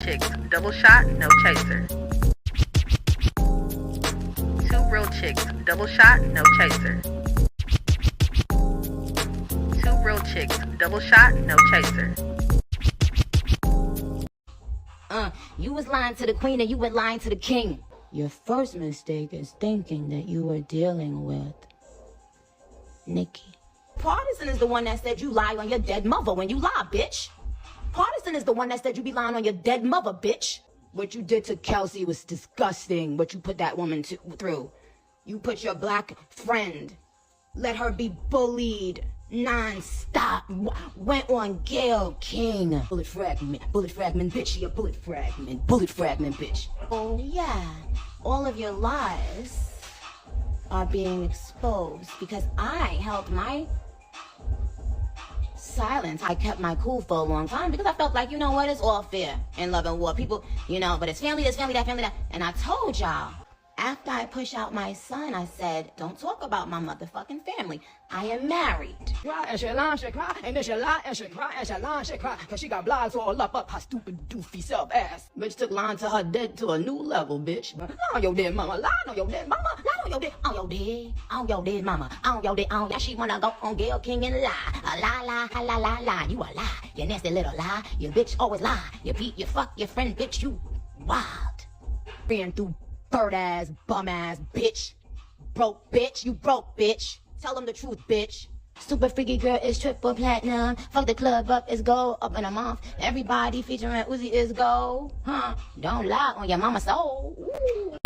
chicks, double shot, no chaser. Two real chicks, double shot, no chaser. Two real chicks, double shot, no chaser. You was lying to the queen and you were lying to the king. Your first mistake is thinking that you were dealing with Nicki. Partisan is the one that said you lie on your dead mother when you lie, bitch. Partisan is the one that said you be lying on your dead mother, bitch. What you did to Kelsey was disgusting, what you put that woman through. You put your black friend, let her be bullied non-stop, went on Gayle King. Bullet fragment, bitch, she a bullet fragment, bitch. Oh yeah, all of your lies are being exposed because I held my silence. I kept my cool for a long time because I felt like, you know what, it's all fair in love and war. People, you know, but it's family, this, family, that, family, that. And I told y'all, after I push out my son, I said, don't talk about my motherfucking family. I am married. Cry and she lie, she cry, and then she lie and she cry and she lie, she cry, cause she got blogs all up her stupid doofy self ass. Bitch took lying to her dead to a new level, bitch. Lie on your dead mama, lie on your dead mama, lie on your dead, on your dead mama, on your dead, on yeah, she wanna go on Gayle King and lie. Lie, you a lie, you nasty little lie, you bitch always lie, you beat, you fuck your friend, bitch, you wild. Ran through bird ass, bum ass, bitch. Broke bitch, you broke bitch. Tell them the truth, bitch. Super freaky girl is triple platinum. Fuck the club up, it's gold up in a month. Everybody featuring Uzi is gold. Huh? Don't lie on your mama's soul. Ooh.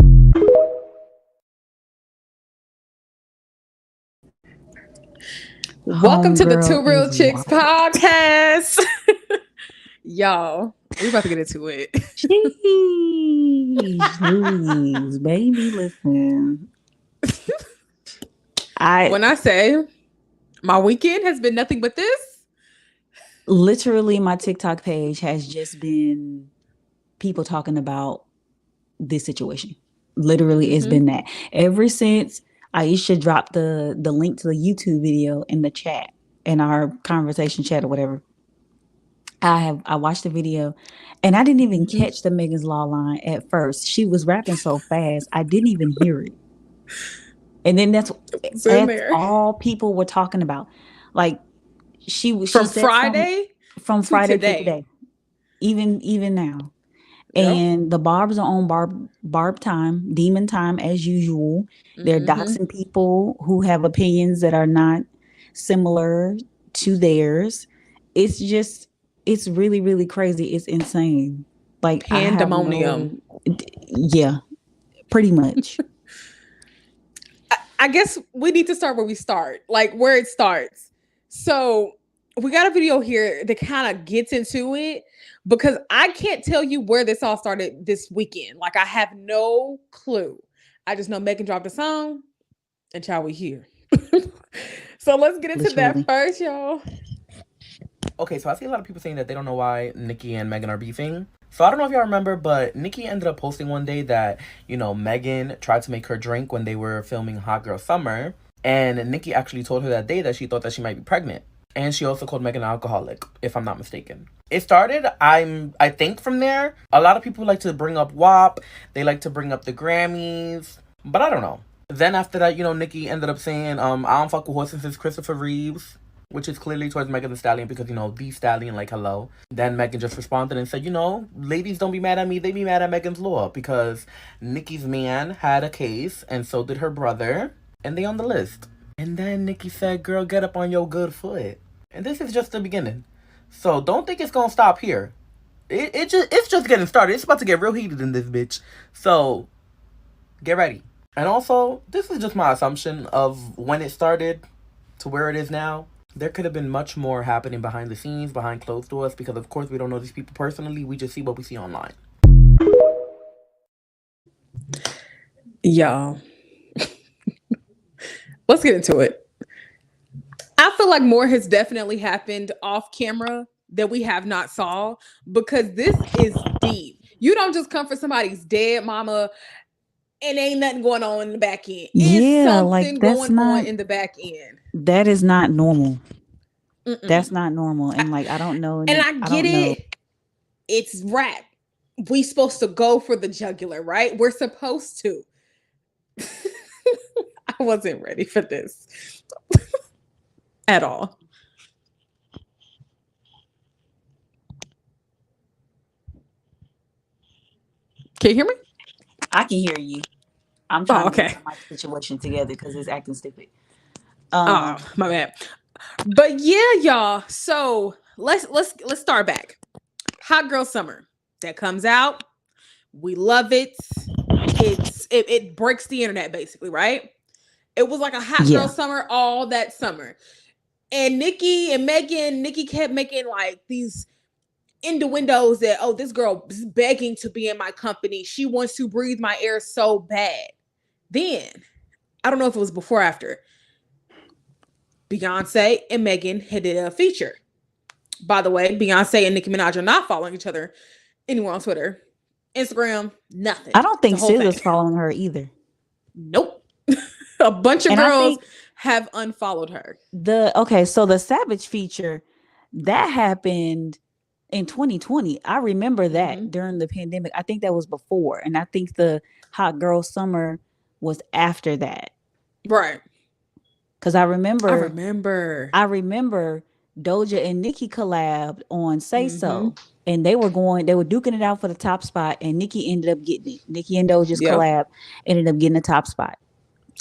Welcome to the Two Real Chicks podcast. Y'all, we about to get into it. Jeez, baby, listen. When I say my weekend has been nothing but this, literally my TikTok page has just been people talking about this situation. Literally, it's been that ever since Aisha dropped the link to the YouTube video in the chat, in our conversation chat or whatever. I watched the video and I didn't even catch the Megan's Law line at first. She was rapping so fast, I didn't even hear it. And then that's all people were talking about. Like she said Friday from Friday to today. Even now. Yep. And the Barbs are on barb time, demon time as usual. They're doxing people who have opinions that are not similar to theirs. It's really, really crazy. It's insane. Like pandemonium. Yeah, pretty much. I guess we need to start where we start, like where it starts. So we got a video here that kind of gets into it because I can't tell you where this all started this weekend. Like I have no clue. I just know Megan dropped a song and child, we here. So let's get into that first, y'all. Okay, so I see a lot of people saying that they don't know why Nicki and Megan are beefing. So I don't know if y'all remember, but Nicki ended up posting one day that, you know, Megan tried to make her drink when they were filming Hot Girl Summer. And Nicki actually told her that day that she thought that she might be pregnant. And she also called Megan an alcoholic, if I'm not mistaken. It started, I think from there, a lot of people like to bring up WAP. They like to bring up the Grammys. But I don't know. Then after that, you know, Nicki ended up saying, I don't fuck with horses since Christopher Reeves. Which is clearly towards Megan Thee Stallion because, you know, the Stallion, like, hello. Then Megan just responded and said, you know, ladies don't be mad at me. They be mad at Megan's Law because Nicki's man had a case and so did her brother. And they on the list. And then Nicki said, girl, get up on your good foot. And this is just the beginning. So don't think it's going to stop here. It's just getting started. It's about to get real heated in this bitch. So get ready. And also, this is just my assumption of when it started to where it is now. There could have been much more happening behind the scenes, behind closed doors, because of course we don't know these people personally. We just see what we see online. Y'all. Let's get into it. I feel like more has definitely happened off camera that we have not saw because this is deep. You don't just come for somebody's dead mama and ain't nothing going on in the back end. It's something going on in the back end. That is not normal. That's not normal. And like, I don't know. And I get it. It's rap. we supposed to go for the jugular, right? We're supposed to. I wasn't ready for this at all. Can you hear me? I can hear you. I'm Oh, trying to okay. get my situation together because it's acting stupid. Oh, my bad. But yeah, y'all. So let's start back. Hot Girl Summer that comes out. We love it. It breaks the internet basically, right? It was like a hot girl summer all that summer. And Nicki kept making like these innuendos that, oh, this girl is begging to be in my company. She wants to breathe my air so bad. Then, I don't know if it was before or after, Beyonce and Megan had a feature. By the way, Beyonce and Nicki Minaj are not following each other anywhere on Twitter, Instagram, nothing. I don't think SZA's following her either. Nope. A bunch of girls have unfollowed her. So the Savage feature that happened in 2020. I remember that during the pandemic. I think that was before, and I think the Hot Girl Summer was after that. Right. Because I remember Doja and Nicki collabed on Say So, and they were duking it out for the top spot, and Nicki ended up getting it. Nicki and Doja's collab ended up getting the top spot.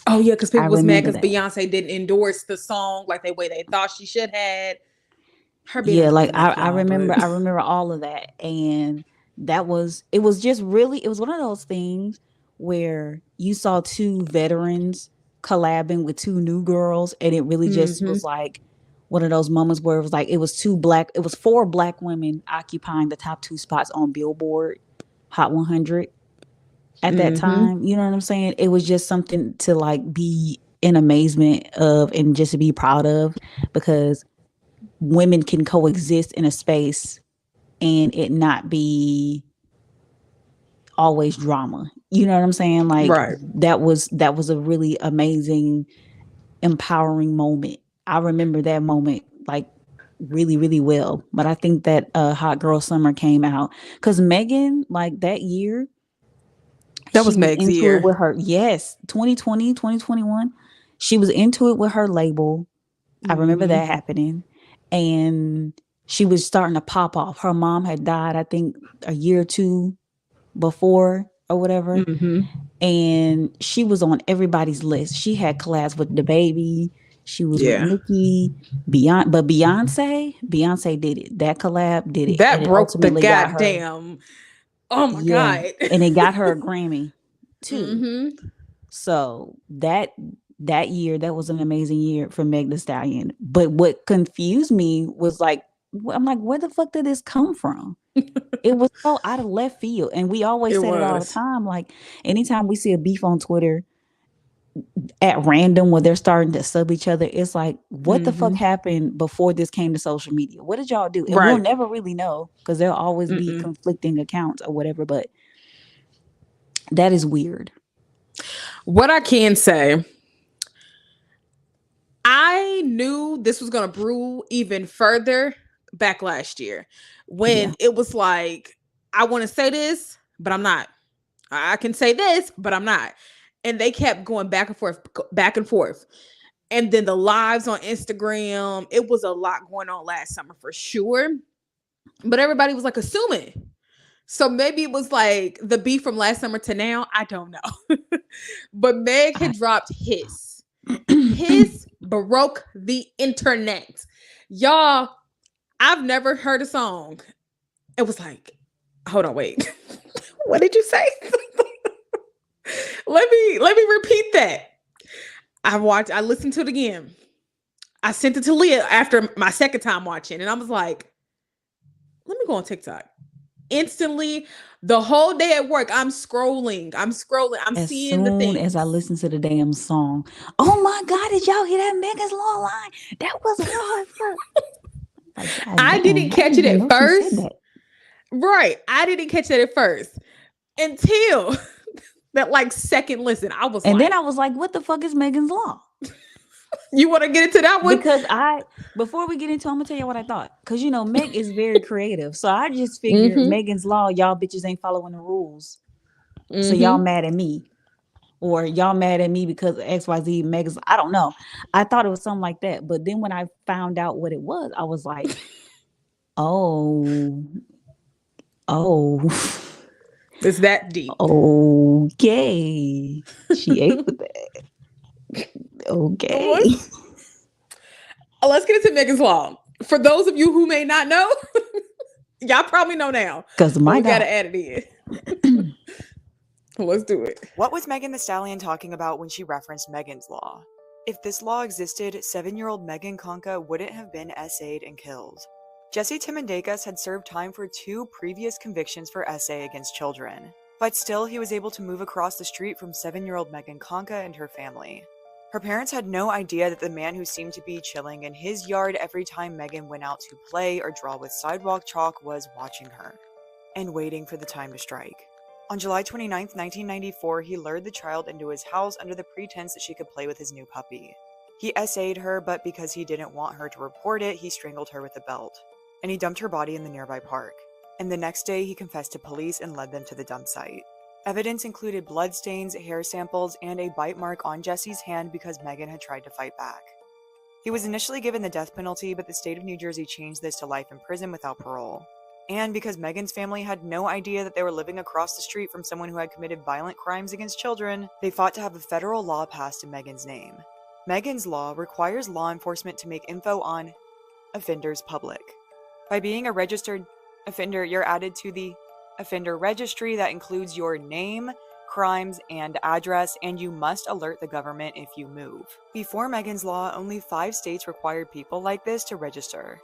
Oh yeah, because people was mad because Beyonce didn't endorse the song like the way they thought she should have. Her being I remember all of that, and it was one of those things where you saw two veterans collabing with two new girls, and it really just was like one of those moments where it was 4 black women occupying the top 2 spots on Billboard Hot 100 at that time. You know what I'm saying? It was just something to like be in amazement of and just to be proud of, because women can coexist in a space and it not be always drama. You know what I'm saying? Like that was a really amazing, empowering moment. I remember that moment like really, really well. But I think that Hot Girl Summer came out because Megan, like that year, that was Meg's year with her. Yes, 2020, 2021. She was into it with her label. I remember that happening. And she was starting to pop off. Her mom had died, I think, a year or two before or whatever. And she was on everybody's list. She had collabs with DaBaby. She was with Nicki, but Beyonce did it. That collab did it. That broke the goddamn. Oh my God. And it got her a Grammy too. So that year, that was an amazing year for Meg Thee Stallion. But what confused me was like, I'm like, where the fuck did this come from? It was so out of left field. And we always said it all the time. Like anytime we see a beef on Twitter at random where they're starting to sub each other, it's like, what the fuck happened before this came to social media? What did y'all do? And we'll never really know because there'll always be conflicting accounts or whatever. But that is weird. What I can say, I knew this was going to brew even further back last year when it was like, I want to say this, but I'm not. I can say this, but I'm not. And they kept going back and forth. And then the lives on Instagram, it was a lot going on last summer for sure. But everybody was like assuming. So maybe it was like the beef from last summer to now. I don't know. But Meg had dropped his broke the internet. Y'all, I've never heard a song. It was like, hold on, wait. What did you say? Let me repeat that. I listened to it again. I sent it to Leah after my second time watching, and I was like, let me go on TikTok. Instantly, the whole day at work, I'm scrolling. I'm seeing the thing. As I listen to the damn song, oh my God, did y'all hear that Megan's Law line? That was hard. I didn't catch it at first. Right. I didn't catch that at first until that like second listen. Then I was like, what the fuck is Megan's Law? You want to get into that one? Because before we get into, I'm gonna tell you what I thought. Because Meg is very creative, so I just figured Megan's Law, y'all bitches ain't following the rules, so y'all mad at me, or y'all mad at me because of XYZ. Megan's, I don't know. I thought it was something like that, but then when I found out what it was, I was like, oh, it's that deep. Okay, she ate with that. Okay. Let's get into Megan's Law. For those of you who may not know, y'all probably know now. Because we got to add it in. Let's do it. What was Megan Thee Stallion talking about when she referenced Megan's Law? If this law existed, 7-year-old Megan Conca wouldn't have been SA'd and killed. Jesse Timendakis had served time for 2 previous convictions for SA against children, but still he was able to move across the street from 7-year-old Megan Conca and her family. Her parents had no idea that the man who seemed to be chilling in his yard every time Megan went out to play or draw with sidewalk chalk was watching her, and waiting for the time to strike. On July 29, 1994, he lured the child into his house under the pretense that she could play with his new puppy. He SA'd her, but because he didn't want her to report it, he strangled her with a belt, and he dumped her body in the nearby park. And the next day, he confessed to police and led them to the dump site. Evidence included bloodstains, hair samples, and a bite mark on Jesse's hand because Megan had tried to fight back. He was initially given the death penalty, but the state of New Jersey changed this to life in prison without parole. And because Megan's family had no idea that they were living across the street from someone who had committed violent crimes against children, they fought to have a federal law passed in Megan's name. Megan's Law requires law enforcement to make info on offenders public. By being a registered offender, you're added to the offender registry that includes your name, crimes, and address, and you must alert the government if you move. Before Megan's Law, only 5 states required people like this to register,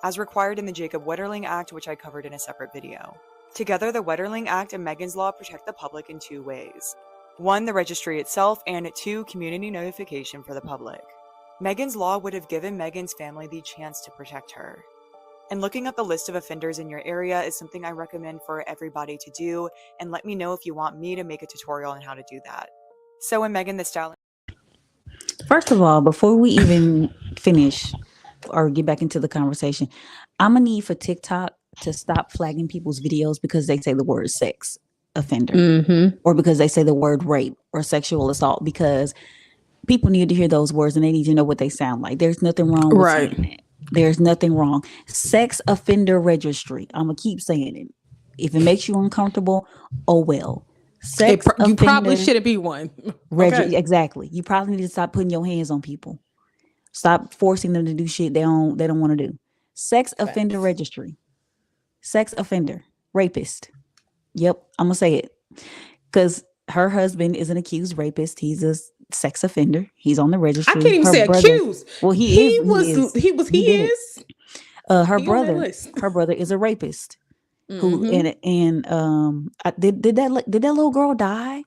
as required in the Jacob Wetterling Act, which I covered in a separate video. Together, the Wetterling Act and Megan's Law protect the public in 2 ways. 1, the registry itself, and 2, community notification for the public. Megan's Law would have given Megan's family the chance to protect her. And looking up the list of offenders in your area is something I recommend for everybody to do, and let me know if you want me to make a tutorial on how to do that. So when Megan Thee Stallion... First of all, before we even finish or get back into the conversation, I'm gonna need for TikTok to stop flagging people's videos because they say the word sex offender or because they say the word rape or sexual assault, because people need to hear those words and they need to know what they sound like. There's nothing wrong with saying that. There's nothing wrong. Sex offender registry. I'm gonna keep saying it. If it makes you uncomfortable, oh well. You probably shouldn't be one. Okay. Exactly. You probably need to stop putting your hands on people. Stop forcing them to do shit they don't want to do. Sex offender registry. Sex offender. Rapist. Yep, I'm gonna say it. Because her husband is an accused rapist. He's a sex offender. He's on the registry. I can't even say accused. Well, he is. Her He brother is a rapist. Who did that little girl die?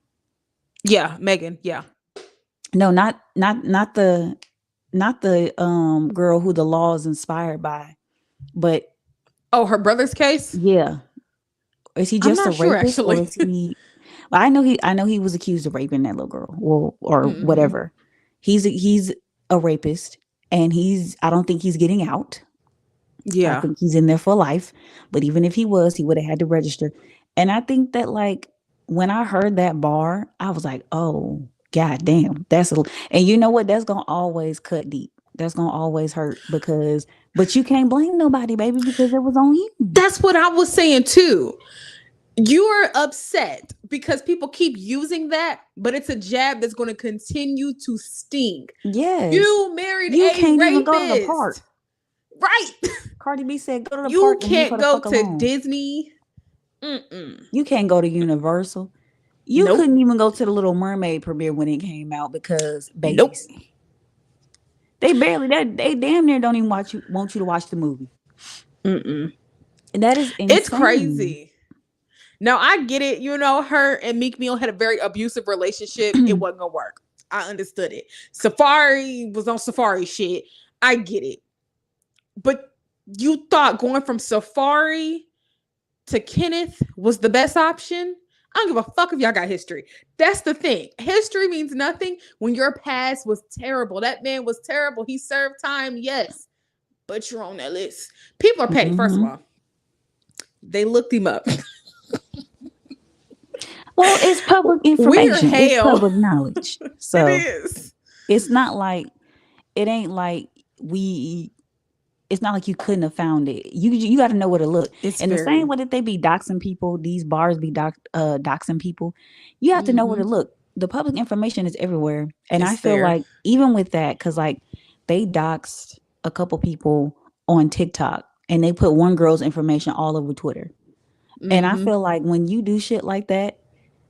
Yeah, Megan. Yeah. No, not the girl who the law is inspired by, but her brother's case. Yeah, is he just a rapist? Sure, or is he? Well, I know he was accused of raping that little girl, or whatever. He's a rapist, and I don't think he's getting out. Yeah, I think he's in there for life. But even if he was, he would have had to register. And I think that, like, when I heard that bar, I was like, oh, god damn, and you know what? That's gonna always cut deep. That's gonna always hurt but you can't blame nobody, baby, because it was on you. That's what I was saying too. You're upset because people keep using that, but it's a jab that's going to continue to sting. Yes. You married you a can't rapist. Even go to the park. Right. Cardi B said go to the you park. You can't go to Disney. You can't go to Universal. You couldn't even go to the Little Mermaid premiere when it came out because babies. They damn near don't even want you to watch the movie. And that is insane. It's crazy. Now I get it. You know, her and Meek Mill had a very abusive relationship. It wasn't gonna work. I understood it. Safari was on Safari shit. I get it. But you thought going from Safari to Kenneth was the best option? I don't give a fuck if y'all got history. That's the thing. History means nothing when your past was terrible. That man was terrible. He served time, yes, but you're on that list. People are petty, first of all. They looked him up. Well, it's public information. It's hell. public knowledge. So It is. it's not like it ain't like we. It's not like you couldn't have found it. You got to know where to look. It's and the same way that they be doxing people, these bars be doxing people. You have to know where to look. The public information is everywhere, and I feel like even with that, because like they doxed a couple people on TikTok, and they put one girl's information all over Twitter. And I feel like when you do shit like that,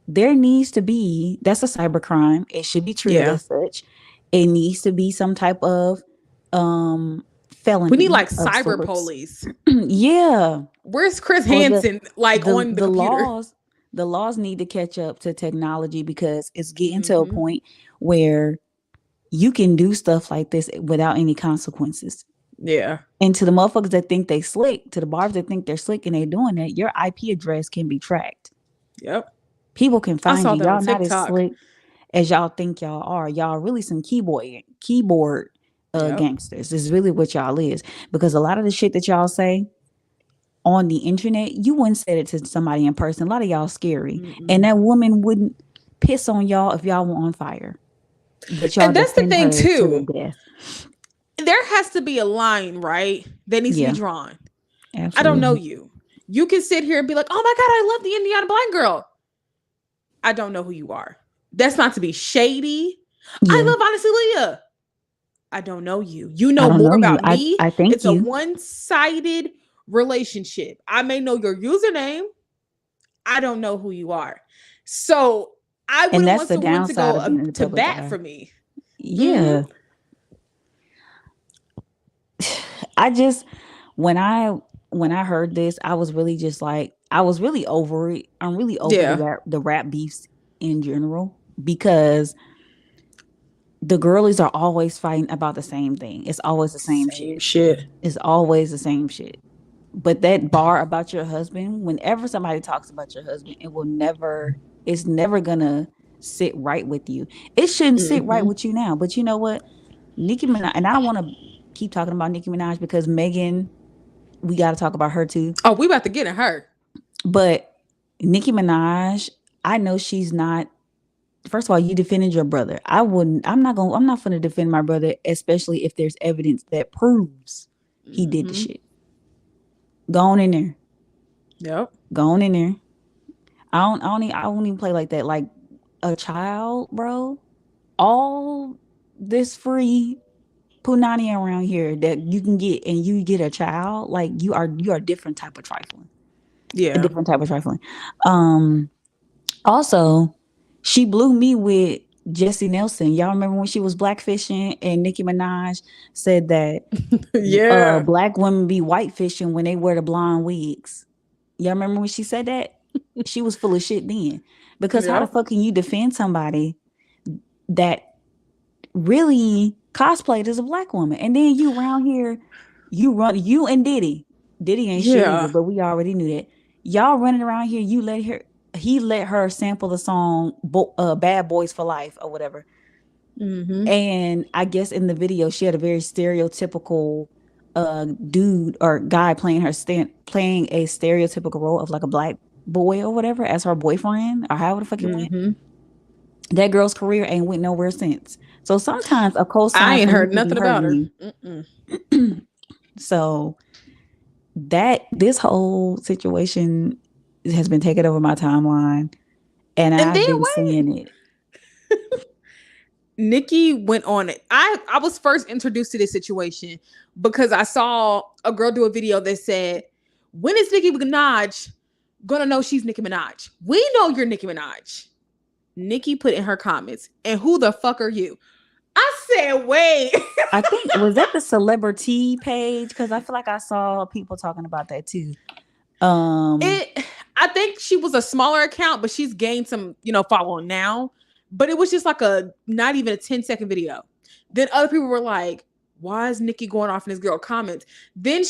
there needs to be, that's a cybercrime. It should be treated as such. It needs to be some type of felony. We need like cyber police. Yeah. Where's Chris Hansen? On the computer. The laws need to catch up to technology, because it's getting to a point where you can do stuff like this without any consequences. Yeah. And to the motherfuckers that think they slick, to the barbs that think they're slick and they doing that, your IP address can be tracked. Yep. People can find you. Y'all not as TikTok. slick as y'all think y'all are. Y'all really some keyboard gangsters. This is really what y'all is. Because a lot of the shit that y'all say on the internet, you wouldn't say it to somebody in person. A lot of y'all scary. And that woman wouldn't piss on y'all if y'all were on fire. But y'all, and that's the thing too. To the death. There has to be a line, right? That needs to be drawn. Absolutely. I don't know you. You can sit here and be like, oh my God, I love the Indiana Blind Girl. I don't know who you are. That's not to be shady. Yeah. I love Honestly Leah. I don't know you. You know more about me. I think it's a one-sided relationship. I may know your username. I don't know who you are. So I wouldn't want someone to go to bat for me. Yeah. I just, when I heard this, I was really just like, I was really over it. I'm really over the rap beefs in general, because the girlies are always fighting about the same thing. It's always the same shit. It's always the same shit. But that bar about your husband, whenever somebody talks about your husband, it's never gonna sit right with you. It shouldn't sit right with you now. But you know what? Nicki Minaj, and I want to keep talking about Nicki Minaj because Megan, we got to talk about her too. Oh, we about to get at her. But Nicki Minaj, I know she's not. First of all, you defended your brother. I'm not going to defend my brother, especially if there's evidence that proves he did the shit. Go on in there. Yep. Go on in there. I won't even play like that. Like a child, bro. All this free punani around here that you can get, and you get a child, like you are a different type of trifling. Yeah. A different type of trifling. Also, she blew me with Jessie Nelson. Y'all remember when she was blackfishing and Nicki Minaj said that black women be whitefishing when they wear the blonde wigs. Y'all remember when she said that? She was full of shit then. Because how the fuck can you defend somebody that really cosplayed as a black woman? And then you around here, you and Diddy. Diddy ain't shit either, but we already knew that. Y'all running around here, he let her sample the song Bad Boys for Life or whatever. And I guess in the video, she had a very stereotypical dude or guy playing a stereotypical role of like a black boy or whatever as her boyfriend or however the fuck it went. That girl's career ain't went nowhere since. So sometimes a cosign, I ain't heard nothing about her. So this whole situation has been taken over my timeline, and I've been seeing it. Nicki went on it. I was first introduced to this situation because I saw a girl do a video that said, when is Nicki Minaj gonna know she's Nicki Minaj? We know you're Nicki Minaj. Nicki put in her comments, and who the fuck are you? I said, wait. I think, was that the celebrity page? Because I feel like I saw people talking about that too. I think she was a smaller account, but she's gained some, following now. But it was just like not even a 10-second video. Then other people were like, why is Nicki going off in this girl comments? Then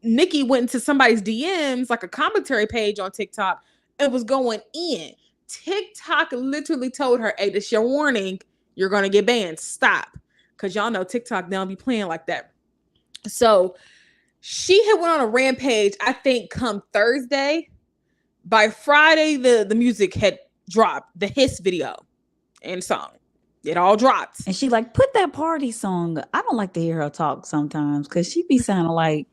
Nicki went into somebody's DMs, like a commentary page on TikTok, It was going in. TikTok literally told her, hey, this is your warning. You're going to get banned. Stop. Because y'all know TikTok, they don't be playing like that. So she had went on a rampage, I think, come Thursday. By Friday, the music had dropped, the Hiss video and song. It all dropped. And she like, put that party song. I don't like to hear her talk sometimes because she be sounding like,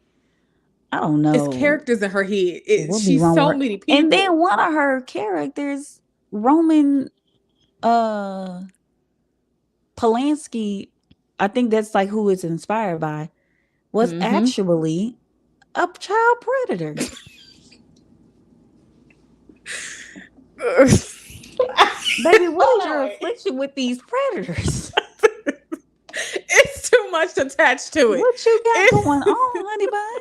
I don't know. It's characters in her head. She's so many people. And then one of her characters, Roman Polanski, I think that's like who it's inspired by, was actually a child predator. Baby, what is your affliction with these predators? It's too much attached to it. What you got going on, honey bun?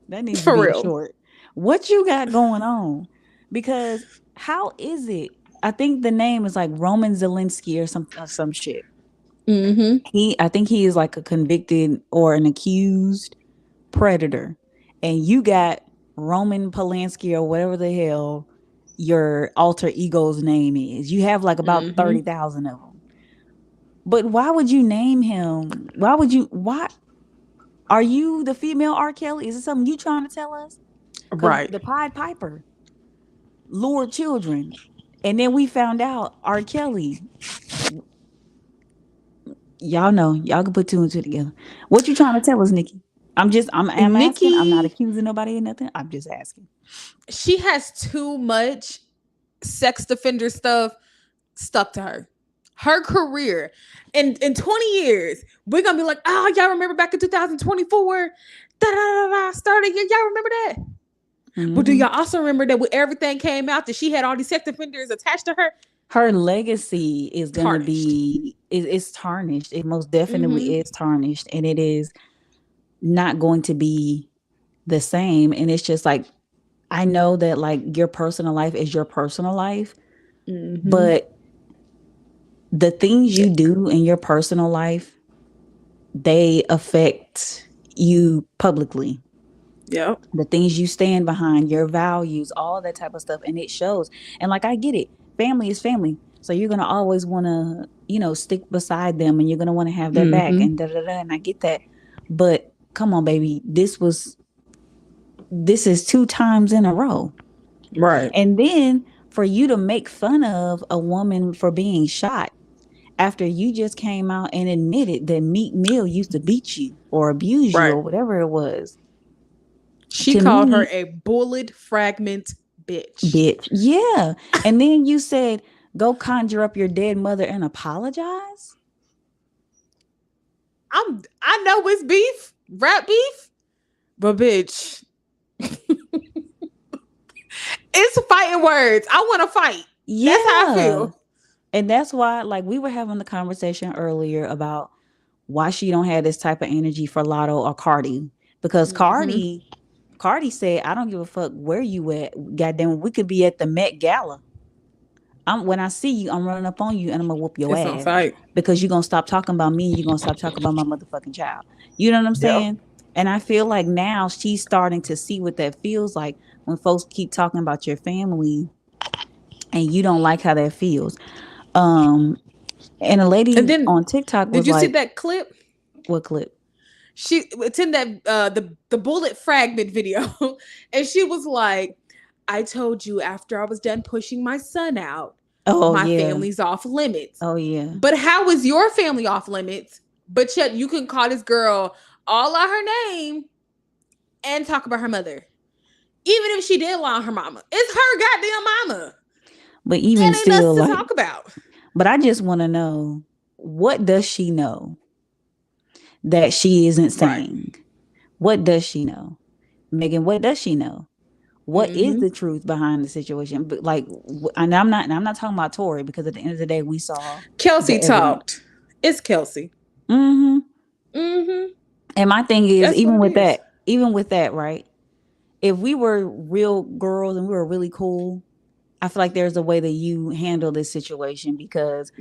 That needs to be short. What you got going on? Because how is it? I think the name is like Roman Zelensky or some shit. I think he is like a convicted or an accused predator, and you got Roman Polanski or whatever the hell your alter ego's name is. You have like about 30,000 of them. But why would you name him? Why are you the female R. Kelly? Is it something you trying to tell us? Right. The Pied Piper lured children, and then we found out R. Kelly. Y'all know, y'all can put two and two together. What you trying to tell us, Nicki? I'm asking. I'm not accusing nobody of nothing. I'm just asking. She has too much sex offender stuff stuck to her. Her career in 20 years, we're gonna be like, oh, y'all remember back in 2024, started. Y'all remember that? But do y'all also remember that when everything came out that she had all these sex offenders attached to her? Her legacy is going to be it's tarnished. It most definitely is tarnished, and it is not going to be the same. And it's just like, I know that like your personal life is your personal life, but the things you do in your personal life, they affect you publicly. Yeah. The things you stand behind, your values, all that type of stuff. And it shows. And like, I get it. Family is family. So you're going to always want to, stick beside them, and you're going to want to have their back and and I get that. But come on, baby. This is 2 times in a row. Right. And then for you to make fun of a woman for being shot after you just came out and admitted that Meek Mill used to beat you or abuse you or whatever it was. She called her a bullet fragment bitch. Yeah. And then you said, go conjure up your dead mother and apologize. I know it's beef, rap beef, but bitch, it's fighting words. I want to fight. Yeah. That's how I feel. And that's why, like, we were having the conversation earlier about why she don't have this type of energy for Lotto or Cardi. Because Cardi said, I don't give a fuck where you at. Goddamn, we could be at the Met Gala. When I see you, I'm running up on you and I'm gonna whoop your ass. Because you're gonna stop talking about me and you're gonna stop talking about my motherfucking child. You know what I'm saying? And I feel like now she's starting to see what that feels like when folks keep talking about your family and you don't like how that feels. And a lady on TikTok was did you see that clip? What clip? It's in that the bullet fragment video, and she was like, I told you after I was done pushing my son out, my family's off limits. Oh yeah. But how is your family off limits? But yet you can call this girl all out her name and talk about her mother. Even if she did lie on her mama. It's her goddamn mama. But even that still, ain't us to talk about. But I just want to know, what does she know that she isn't saying? What does she know? Megan, what does she know? What is the truth behind the situation? But like, and I'm not talking about Tory, because at the end of the day, we saw Kelsey talked. It's Kelsey. And my thing is, That's even with that, right? If we were real girls and we were really cool, I feel like there's a way that you handle this situation, because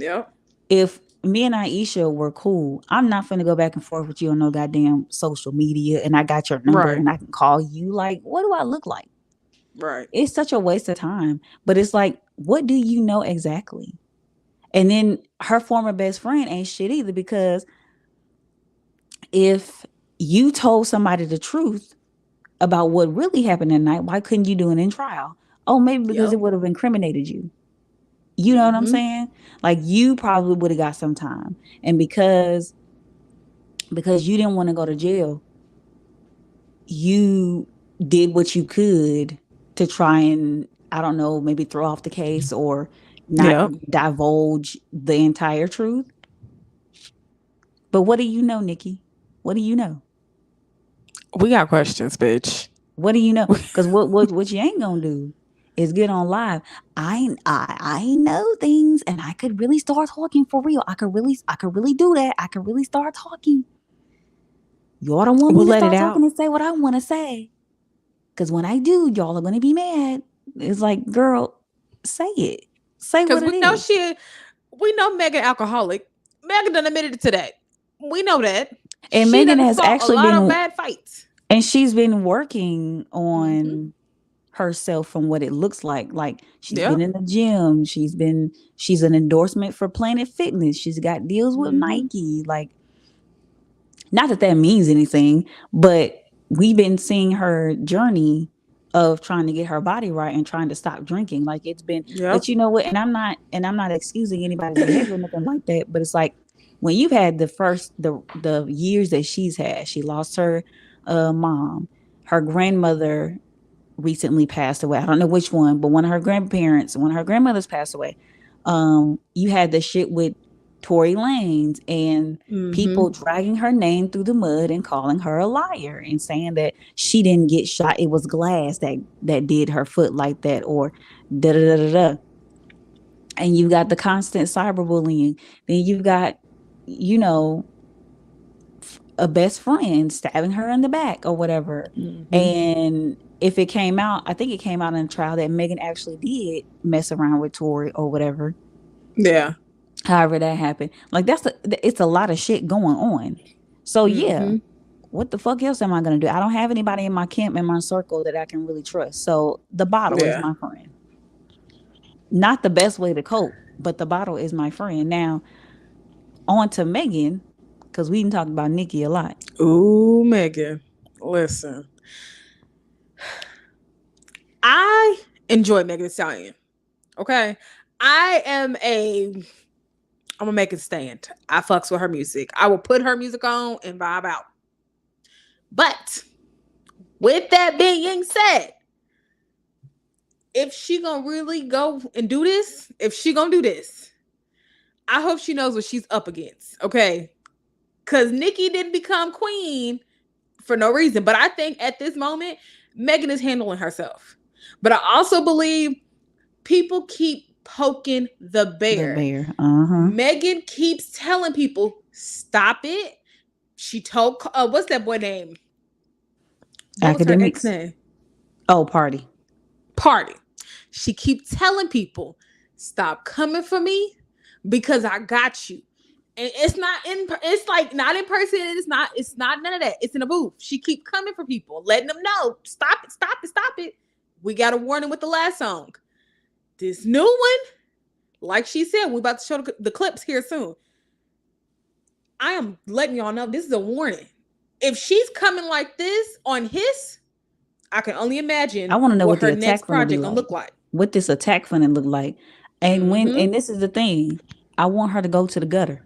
if me and Aisha were cool, I'm not finna go back and forth with you on no goddamn social media, and I got your number and I can call you. Like, what do I look like? Right. It's such a waste of time. But it's like, what do you know exactly? And then her former best friend ain't shit either, because if you told somebody the truth about what really happened that night, why couldn't you do it in trial? Oh, maybe because Yep. it would have incriminated you. You know what I'm saying? Like, you probably would have got some time. And because you didn't want to go to jail, you did what you could to try and, I don't know, maybe throw off the case or not Yep. divulge the entire truth. But what do you know, Nikki? What do you know? We got questions, bitch. What do you know? Because what you ain't gonna do is get on live. I know things, and I could really start talking for real. I could really do that. I could really start talking. Y'all don't want me We'll to let it start out. talking and say what I want to say. Because when I do, y'all are gonna be mad. It's like, girl, say it. Say Because what it is. we know Megan alcoholic. Megan done admitted to that. We know that. And She Megan done has fought a actually lot of been, bad fights. and she's been working on herself from what it looks like. Like, she's been Yep. in the gym. She's an endorsement for Planet Fitness. She's got deals with Nike. Like, not that that means anything, but we've been seeing her journey of trying to get her body right and trying to stop drinking. Like, it's been, Yep. but you know what? And I'm not excusing anybody's behavior or nothing like that. But it's like, when you've had the years that she's had, she lost her mom, her grandmother recently passed away. I don't know which one, but one of her grandmothers passed away. You had the shit with Tory Lanez and people dragging her name through the mud and calling her a liar and saying that she didn't get shot. It was glass that did her foot like that, or da da da da da. And you got the constant cyberbullying. Then you've got, you know, a best friend stabbing her in the back or whatever. And if it came out, I think it came out in a trial that Megan actually did mess around with Tory or whatever. Yeah. However that happened. Like, it's a lot of shit going on. So yeah, what the fuck else am I gonna do? I don't have anybody in my camp, in my circle, that I can really trust. So the bottle is my friend. Not the best way to cope, but the bottle is my friend. Now, on to Megan, because we can talk about Nicki a lot. Ooh, Megan. Listen. I enjoy Megan Thee Stallion. Okay. I'm gonna make a stand. I fucks with her music. I will put her music on and vibe out. But with that being said, if she gonna really go and do this, I hope she knows what she's up against. Okay. Because Nicki didn't become queen for no reason. But I think at this moment, Megan is handling herself. But I also believe people keep poking the bear. Megan keeps telling people, stop it. She told, what's that boy name? What was her ex name? Oh, Party. She keeps telling people, stop coming for me because I got you. And it's not in person. It's not none of that. It's in a booth. She keep coming for people, letting them know, stop it. We got a warning with the last song. This new one, like she said, we're about to show the clips here soon. I am letting y'all know this is a warning. If she's coming like this on his, I can only imagine I want to know what her the next attack project gonna look like. What this attack finna look like. And and this is the thing, I want her to go to the gutter.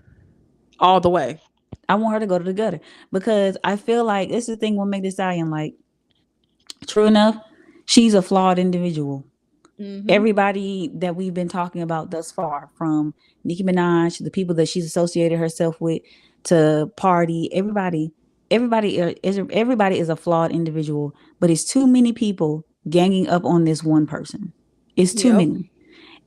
All the way. I want her to go to the gutter, because I feel like this is the thing will make this Stallion, like, true enough, she's a flawed individual. Everybody that we've been talking about thus far, from Nicki Minaj, the people that she's associated herself with, to Party, everybody is a flawed individual, but it's too many people ganging up on this one person. It's too many.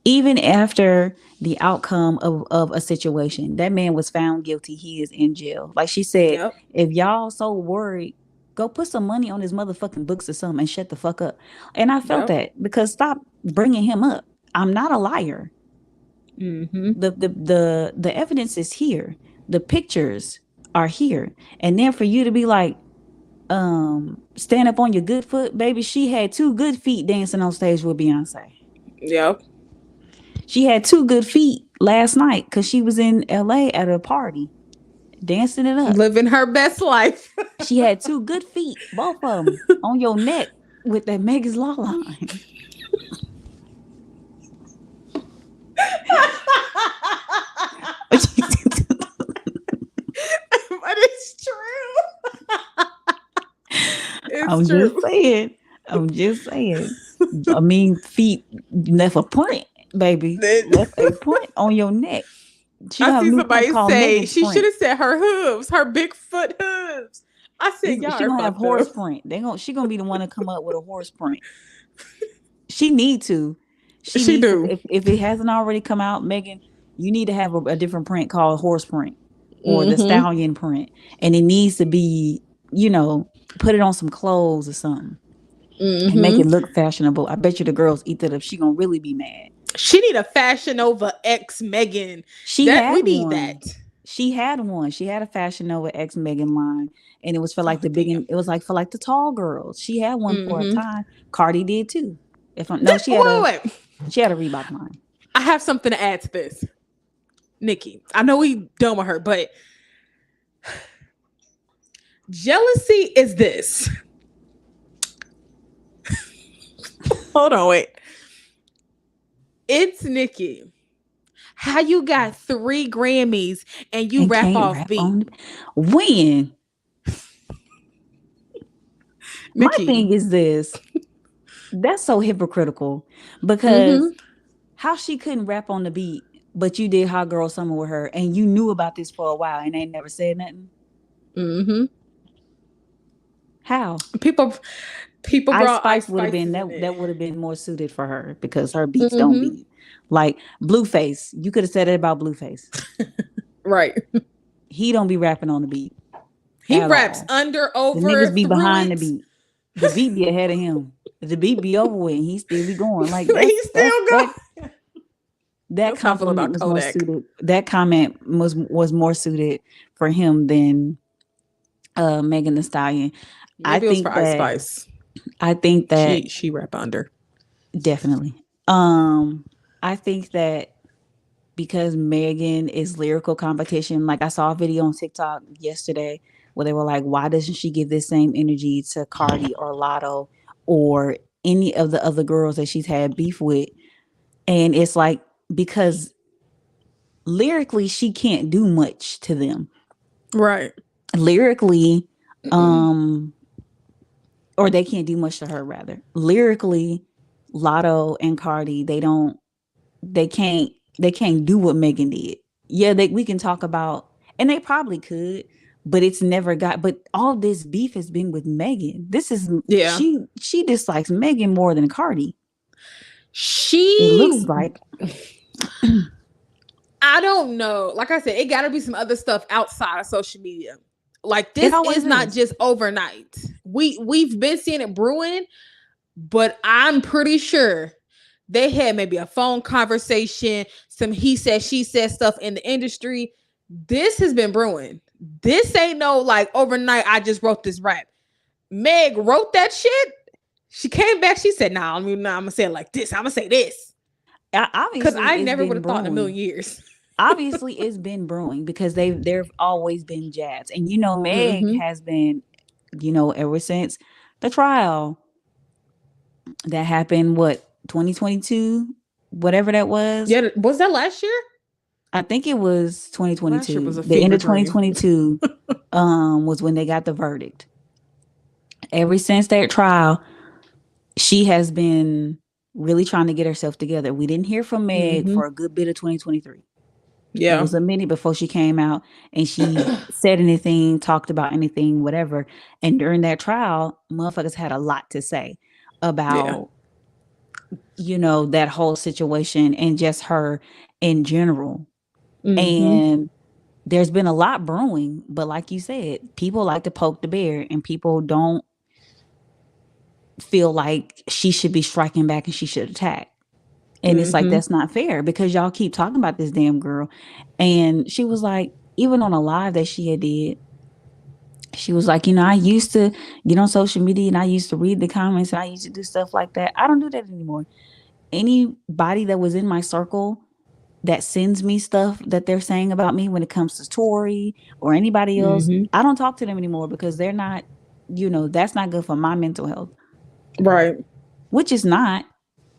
Even after the outcome of a situation, that man was found guilty. He is in jail. Like she said, if y'all so worried, go put some money on his motherfucking books or something and shut the fuck up. And I felt that, because stop bringing him up. I'm not a liar. The evidence is here. The pictures are here. And then for you to be like, stand up on your good foot, baby. She had 2 good feet dancing on stage with Beyonce. Yep. She had 2 good feet last night because she was in LA at a party dancing it up. Living her best life. She had 2 good feet, both of them on your neck with that Megan's Law line. But it's true. I'm just saying. I mean, feet left a print, baby. Left a print on your neck. I see somebody say she should have said her hooves, her big foot hooves. I said, y'all she gonna have horse print. She gonna be the one to come up with a horse print. She need to. She do. If it hasn't already come out, Megan, you need to have a different print called horse print or the Stallion print, and it needs to be, put it on some clothes or something and make it look fashionable. I bet you the girls eat that up. She gonna really be mad. She need a Fashion Nova X Megan. We need that. She had one. She had a Fashion Nova X Megan line, and it was for like it was like for like the tall girls. She had one for a time. Cardi did too. She had a Reebok line. I have something to add to this, Nicki. I know we done with her, but jealousy is this. Hold on, wait. It's Nicki. How you got 3 Grammys and you rap off beat? When? My thing is this. That's so hypocritical because how she couldn't rap on the beat, but you did Hot Girl Summer with her and you knew about this for a while and they never said nothing. How? People brought Ice Spice would have been that would have been more suited for her because her beats don't beat. Like Blueface, you could have said it about Blueface. Right. He don't be rapping on the beat. He raps under, over, the niggas be behind the beat. The beat be ahead of him. The beat be over with. And he still be going. Like he's still going. That compliment was more suited. That comment was more suited for him than Megan Thee Stallion. Maybe it was for Ice Spice. I think that she rap under. Definitely. I think that because Megan is lyrical competition, like I saw a video on TikTok yesterday where they were like, why doesn't she give this same energy to Cardi or Lotto or any of the other girls that she's had beef with? And it's like, because lyrically, she can't do much to them. Right. Lyrically, or they can't do much to her, rather. Lyrically, Lotto and Cardi, they can't do what Megan did. Yeah, we can talk about, and they probably could, but it's never but all this beef has been with Megan. This is, she dislikes Megan more than Cardi. It looks like. I don't know. Like I said, it got to be some other stuff outside of social media. Like this is not just overnight. We've been seeing it brewing, but I'm pretty sure they had maybe a phone conversation, some he said, she said stuff in the industry. This has been brewing. This ain't no like overnight, I just wrote this rap. Meg wrote that shit. She came back. She said, nah, I'm going to say it like this. I'm going to say this. Because I never would have thought in a million years. Obviously, it's been brewing because there've always been jabs. And, Meg has been, ever since the trial that happened, 2022, whatever that was. Yeah, was that last year? I think it was 2022. The end of 2022 was when they got the verdict. Ever since that trial, she has been really trying to get herself together. We didn't hear from Meg for a good bit of 2023. Yeah. It was a minute before she came out and she said anything, talked about anything, whatever. And during that trial, motherfuckers had a lot to say about, that whole situation and just her in general. And there's been a lot brewing, but like you said, people like to poke the bear and people don't feel like she should be striking back and she should attack. And it's like, that's not fair because y'all keep talking about this damn girl. And she was like, even on a live that she had did, She was like, I used to get on social media and I used to read the comments and I used to do stuff like that. I don't do that anymore. Anybody that was in my circle that sends me stuff that they're saying about me when it comes to Tori or anybody else, I don't talk to them anymore because they're not, that's not good for my mental health. Right. Which is not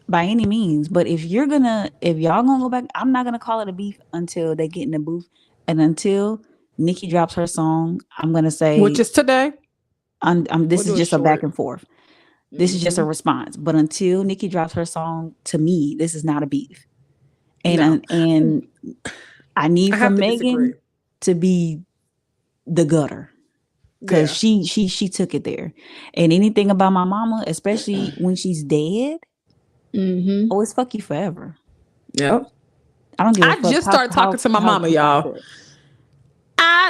by any means. But if y'all gonna go back, I'm not gonna call it a beef until they get in the booth and until Nicki drops her song. I'm gonna say, which is today. This is just a back and forth. This is just a response. But until Nicki drops her song, to me, this is not a beef. And I need from Megan to be the gutter. Because she took it there. And anything about my mama, especially when she's dead, it's fuck you forever. Yep. I don't give a fuck. I just started talking to my mama, y'all.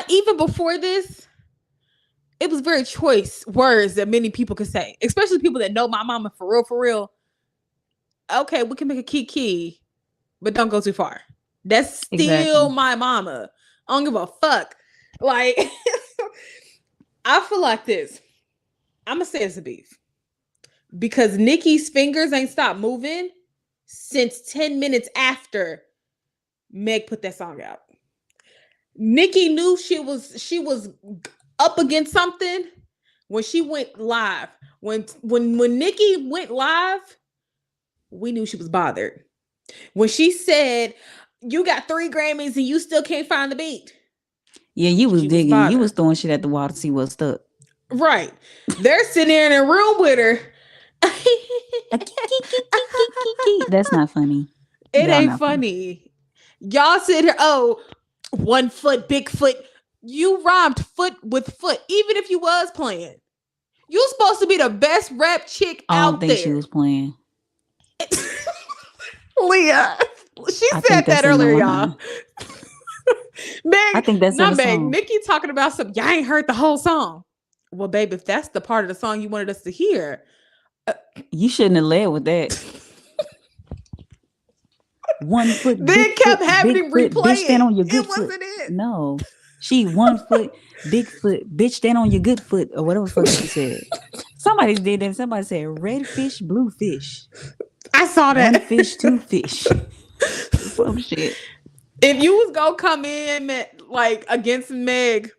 Even before this, it was very choice words that many people could say, especially people that know my mama for real. Okay, we can make a kiki, but don't go too far. That's still my mama. I don't give a fuck. Like, I feel like this. I'm gonna say it's a beef because Nicki's fingers ain't stopped moving since 10 minutes after Meg put that song out. Nicki knew she was up against something when she went live. When Nicki went live, we knew she was bothered. When she said, "You got 3 Grammys and you still can't find the beat." Yeah, you was digging. You was throwing shit at the wall to see what's stuck. Right. They're sitting there in a room with her. That's not funny. It ain't funny. Y'all sit here, 1 foot, big foot. You rhymed foot with foot, even if you was playing. You supposed to be the best rap chick out there. I don't think she was playing. Leah, she said that earlier, y'all. Meg, I think that's not Meg. Nicki talking about something. Y'all ain't heard the whole song. Well, babe, if that's the part of the song you wanted us to hear, you shouldn't have led with that. 1 foot. Then kept having him replay bitch, stand on your good foot. Wasn't it? No, she 1 foot, big foot, bitch, stand on your good foot, or whatever fuck she said. Somebody did that. Somebody said red fish, blue fish. I saw that. 1 fish, 2 fish. Some shit. If you was gonna come in like against Meg,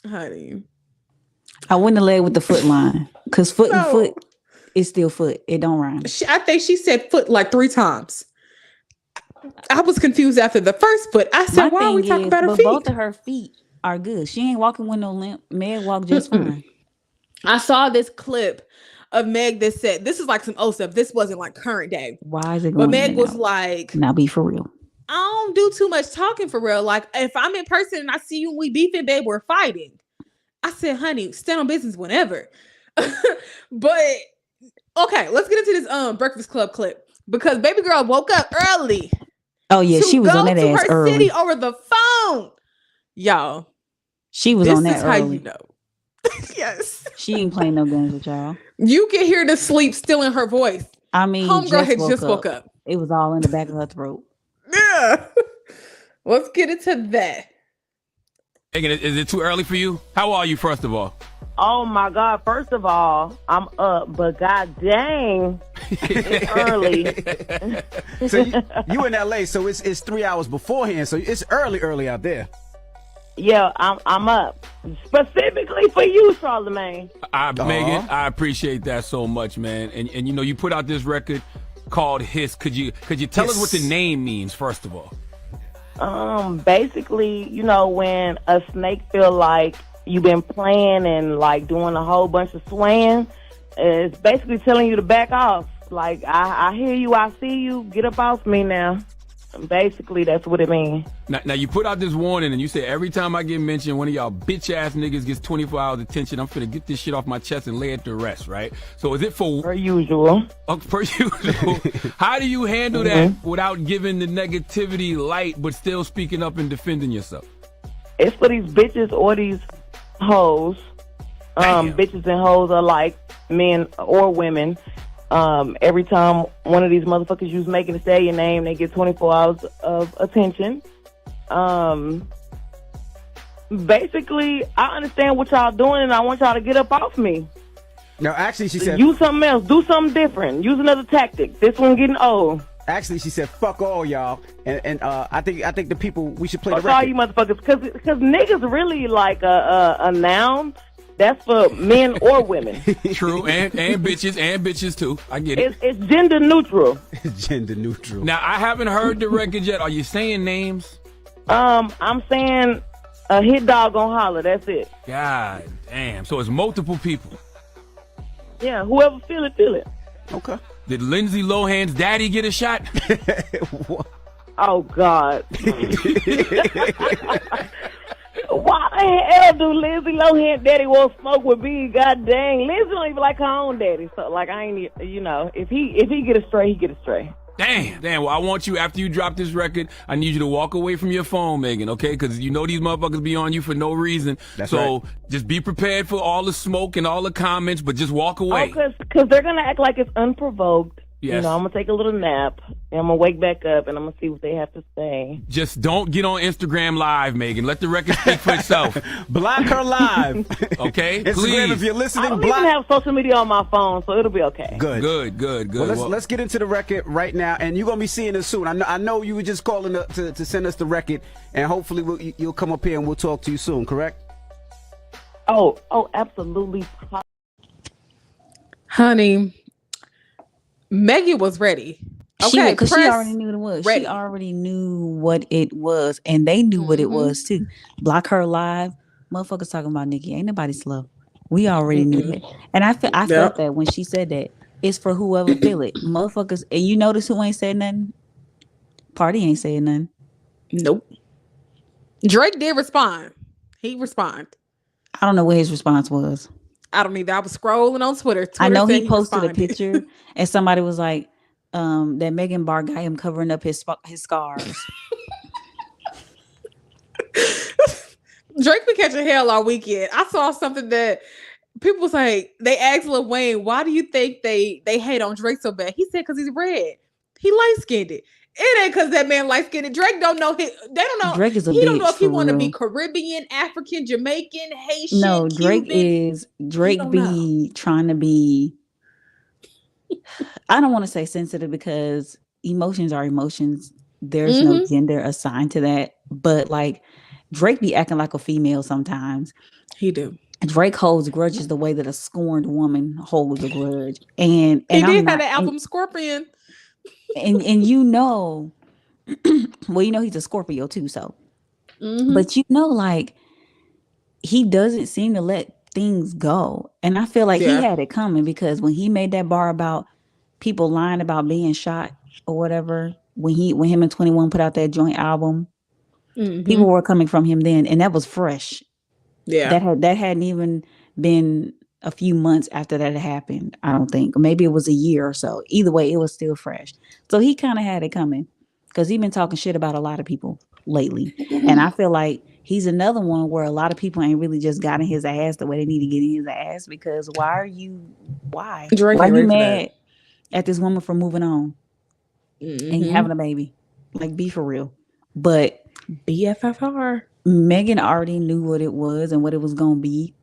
honey, I wouldn't have led with the foot line because foot and foot is still foot. It don't rhyme. I think she said foot like 3 times. I was confused after the first foot. I said, "Why are we talking about her feet?" Both of her feet are good. She ain't walking with no limp. Meg walked just fine. I saw this clip of Meg that said, "This is like some old stuff. This wasn't like current day." Why is it going? But Meg was like, "Now be for real. I don't do too much talking for real. Like if I'm in person and I see you and we beefing, babe, we're fighting." I said, "Honey, stand on business whenever." But okay, let's get into this Breakfast Club clip because baby girl woke up early. Oh yeah, she was on that ass her early. city over the phone, y'all. She was on that this is early. how you know. Yes, she ain't playing no games with y'all. You can hear the sleep still in her voice. I mean, homegirl had just woke up. It was all in the back of her throat. Yeah. Let's get into that. Megan, is it too early for you? How are you, first of all? Oh my God! First of all, I'm up, but god dang, it's early. So you in LA, so it's 3 hours beforehand, so it's early out there. Yeah, I'm up specifically for you, Charlamagne. Megan, I appreciate that so much, man. And you know, you put out this record called Hiss. Could you tell us what the name means, first of all? Basically, you know, when a snake feel like you've been playing and like doing a whole bunch of swaying, it's basically telling you to back off. Like, I hear you, I see you, get up off me now. Basically, that's what it means. Now you put out this warning and you say every time I get mentioned, one of y'all bitch ass niggas gets 24 hours attention, I'm finna get this shit off my chest and lay it to rest, right? So is it for per usual? Per usual. How do you handle that without giving the negativity light but still speaking up and defending yourself? It's for these bitches or these hoes. Bitches and hoes are like men or women. Every time one of these motherfuckers use Megan Thee Stallion name, they get 24 hours of attention. basically, I understand what y'all doing, and I want y'all to get up off me. No, actually, she said, use something else. Do something different. Use another tactic. This one getting old. actually, she said, fuck all y'all. And I think the people, we should play the Fuck all record. you motherfuckers. Because niggas really like a noun. That's for men or women. True, and bitches too. I get it. It's gender neutral. Gender neutral. Now, I haven't heard the record yet. Are you saying names? I'm saying a hit dog gon' holler. That's it. God damn. So it's multiple people. Yeah, whoever feel it, feel it. Okay. Did Lindsay Lohan's daddy get a shot? Oh, God. Why the hell do Lindsay Lohan daddy want smoke with me? God dang. Lindsay don't even like her own daddy. So, like, I ain't, if he get astray, he get astray. Damn. Well, I want you, after you drop this record, I need you to walk away from your phone, Megan, okay? Because you know these motherfuckers be on you for no reason. That's right. So just be prepared for all the smoke and all the comments, but just walk away. Oh, because they're going to act like it's unprovoked. Yes. I'm going to take a little nap, and I'm going to wake back up, and I'm going to see what they have to say. Just don't get on Instagram Live, Megan. Let the record speak for itself. Block her live. Okay? Instagram, Please. if you're I listening, don't block. even have social media on my phone, so it'll be okay. Good. Well, let's get into the record right now, and you're gonna be seeing it soon. I know you were just calling to send us the record, and hopefully you'll come up here and we'll talk to you soon. Correct? Oh, absolutely. Honey, Megan was ready. Okay, because she already knew what it was. Ready. She already knew what it was, and they knew what it was too. Block her live. Motherfuckers talking about Nicki. Ain't nobody slow. We already knew that. And I felt that when she said that. It's for whoever feel it. Motherfuckers, and you notice who ain't said nothing? Party ain't saying nothing. Nope. Drake did respond. He responded. I don't know what his response was. I don't either. I was scrolling on Twitter. I know he posted responded. a picture, and somebody was like, that Megan Barr got him covering up his scars. Drake been catching hell all weekend. I saw something that people was like, they asked Lil Wayne, why do you think they hate on Drake so bad? He said, because he's red. He light-skinned it. It ain't because that man light-skinned. Drake don't know. They don't know. Drake is a He bitch, don't know if he want to real. be Caribbean, African, Jamaican, Haitian. No, Drake Cuban. be trying to be. I don't want to say sensitive because emotions are emotions. There's no gender assigned to that. But like Drake be acting like a female sometimes. He do. Drake holds grudges the way that a scorned woman holds a grudge. And He did I'm have not, the album Scorpion. and you know, well, you know he's a Scorpio too. So, but you know, like he doesn't seem to let things go. And I feel like he had it coming because when he made that bar about people lying about being shot or whatever, when him and 21 put out that joint album, people were coming from him then, and that was fresh. Yeah. That hadn't even been a few months after that had happened, I don't think. Maybe it was a year or so. Either way, it was still fresh. So he kind of had it coming because he's been talking shit about a lot of people lately. And I feel like he's another one where a lot of people ain't really just got in his ass the way they need to get in his ass because why are you mad at this woman for moving on and having a baby? Like, be for real. But BFFR. Megan already knew what it was and what it was going to be.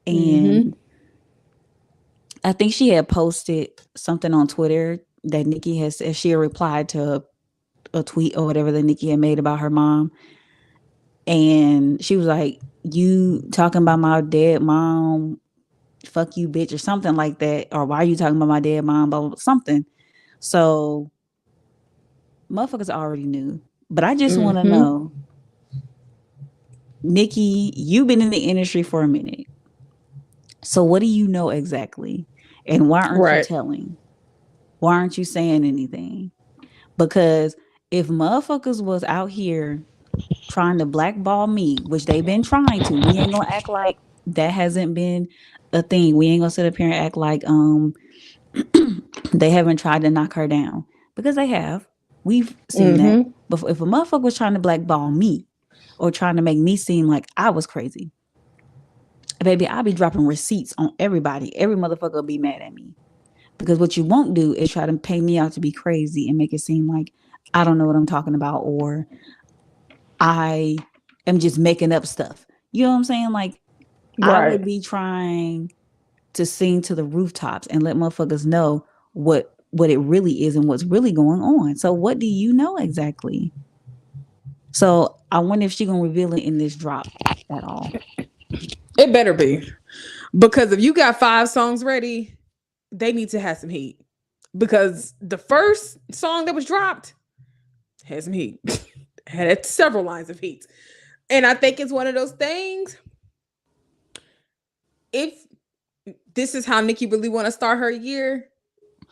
And I think she had posted something on Twitter that Nicki has said. She had replied to a tweet or whatever that Nicki had made about her mom. And she was like, you talking about my dead mom, fuck you, bitch, or something like that. Or why are you talking about my dead mom, blah, blah, blah, something. So motherfuckers already knew. But I just want to know, Nicki, you've been in the industry for a minute. So what do you know exactly? And why aren't you telling? Why aren't you saying anything? Because if motherfuckers was out here trying to blackball me, which they've been trying to, we ain't gonna act like that hasn't been a thing. We ain't gonna sit up here and act like they haven't tried to knock her down. Because they have. We've seen that. But if a motherfucker was trying to blackball me or trying to make me seem like I was crazy, baby, I'll be dropping receipts on everybody. Every motherfucker will be mad at me. Because what you won't do is try to pay me out to be crazy and make it seem like I don't know what I'm talking about or I am just making up stuff. You know what I'm saying? Like, I Right. would be trying to sing to the rooftops and let motherfuckers know what it really is and what's really going on. So what do you know exactly? So I wonder if she gonna reveal it in this drop at all. It better be. Because if you got 5 songs ready, they need to have some heat. Because the first song that was dropped had some heat. Had several lines of heat. And I think it's one of those things. If this is how Nicki really want to start her year,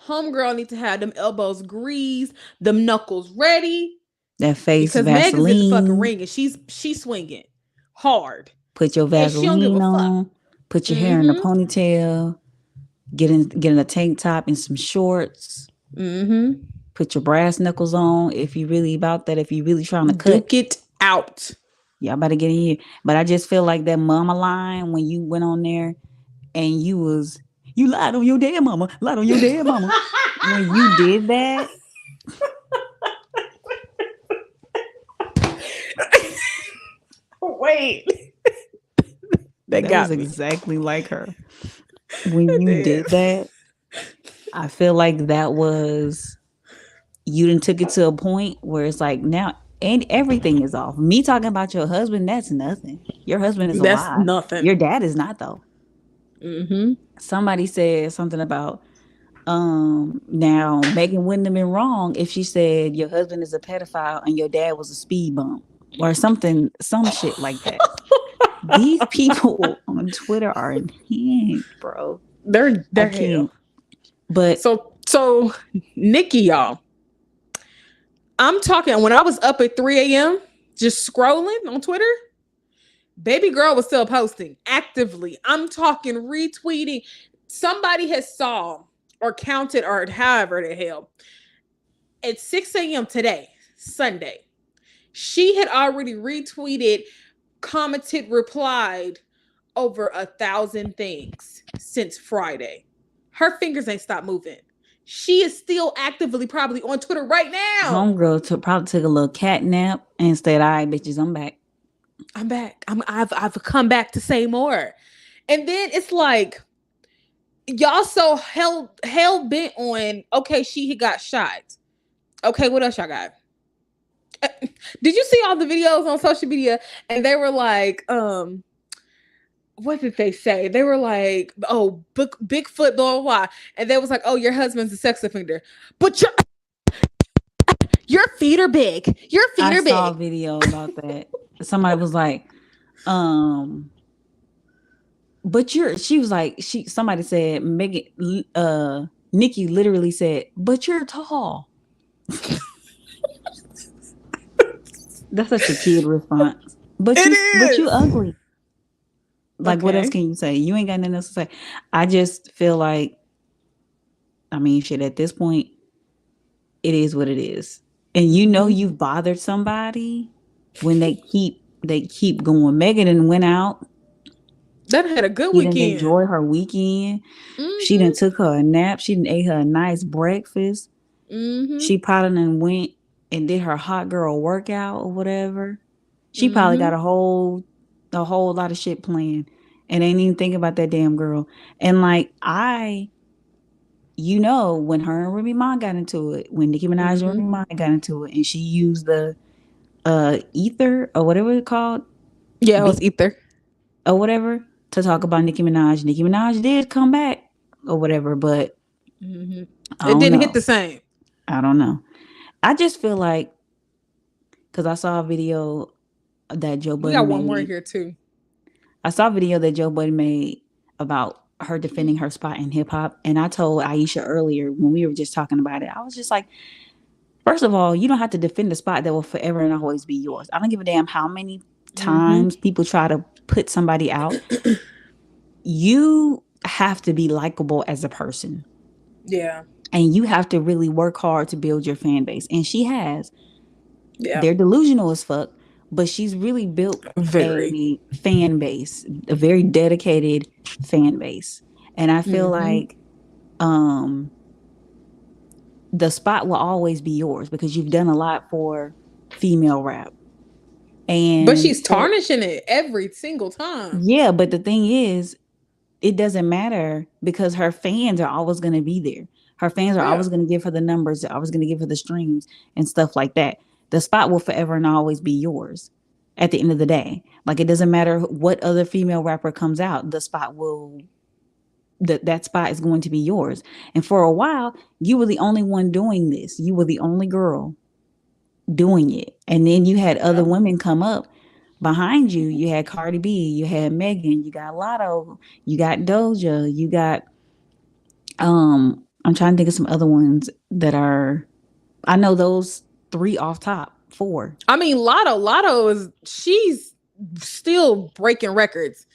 homegirl need to have them elbows greased, them knuckles ready. That face Because Megan's in the fucking Vaseline. ring and she's swinging hard. Put your And she don't give a Vaseline fuck. on. Put your hair in a ponytail. Get in a tank top and some shorts. Put your brass knuckles on if you really about that. If you really trying to cut. Duke it out. Y'all better get in here. But I just feel like that mama line when you went on there and you lied on your damn mama. Lied on your damn mama. When you did that. Wait. That was exactly like her. When you did that, I feel like that was, you done took it to a point where it's like now and everything is off. Me talking about your husband, that's nothing. Your husband is alive. That's nothing. Your dad is not though. Somebody said something about now Megan wouldn't have been wrong if she said your husband is a pedophile and your dad was a speed bump or something, some shit like that. These people on Twitter are intense, bro. They're hell. But so Nicki, y'all. I'm talking when I was up at 3 a.m. just scrolling on Twitter, baby girl was still posting actively. I'm talking retweeting. Somebody has saw or counted or however the hell at 6 a.m. today, Sunday. She had already retweeted, commented, replied over 1,000 things since Friday. Her fingers ain't stopped moving. She is still actively probably on Twitter right now. Homegirl probably took a little cat nap and said, all right, bitches, I'm back. I'm back. I've come back to say more. And then it's like, y'all so hell bent on, okay, she got shot. Okay, what else y'all got? Did you see all the videos on social media? And they were like, what did they say? They were like, oh, Bigfoot, blah, blah, blah. And they was like, oh, your husband's a sex offender. But your feet are big. Your feet are big. I saw a video about that. Somebody was like, but she was like, somebody said, Megan, Nicki literally said, but you're tall. That's such a kid response. But you ugly. Like, okay. What else can you say? You ain't got nothing else to say. I just feel like, I mean, shit, at this point, it is what it is. And you know you've bothered somebody when they keep going. Megan done went out. That had a good weekend. She didn't enjoy her weekend. She done took her a nap. She done ate her a nice breakfast. She probably done went and did her hot girl workout or whatever. She probably got a whole lot of shit planned and ain't even thinking about that damn girl. And like when her and Remy Ma got into it, when Nicki Minaj and Remy Ma got into it, and she used the ether or whatever it's called. Yeah, it was ether. Or whatever, to talk about Nicki Minaj. Nicki Minaj did come back or whatever, but it didn't hit the same. I don't know. I just feel like, because I saw a video that Joe Budden made. We got one more here too. I saw a video that Joe Budden made about her defending her spot in hip hop. And I told Aisha earlier when we were just talking about it, I was just like, first of all, you don't have to defend a spot that will forever and always be yours. I don't give a damn how many times people try to put somebody out. You have to be likable as a person. Yeah. And you have to really work hard to build your fan base. And she has. Yeah. They're delusional as fuck, but she's really built a fan base, a very dedicated fan base. And I feel like the spot will always be yours because you've done a lot for female rap. And But she's tarnishing it every single time. Yeah, but the thing is, it doesn't matter because her fans are always going to be there. Her fans are always going to give her the numbers. They're always going to give her the streams and stuff like that. The spot will forever and always be yours at the end of the day. Like, it doesn't matter what other female rapper comes out. The spot will, that spot is going to be yours. And for a while, you were the only one doing this. You were the only girl doing it. And then you had other women come up behind you. You had Cardi B, you had Megan, you got Lotto, you got Doja, you got I'm trying to think of some other ones that are, I know those 3 off top, 4. I mean, Lotto she's still breaking records.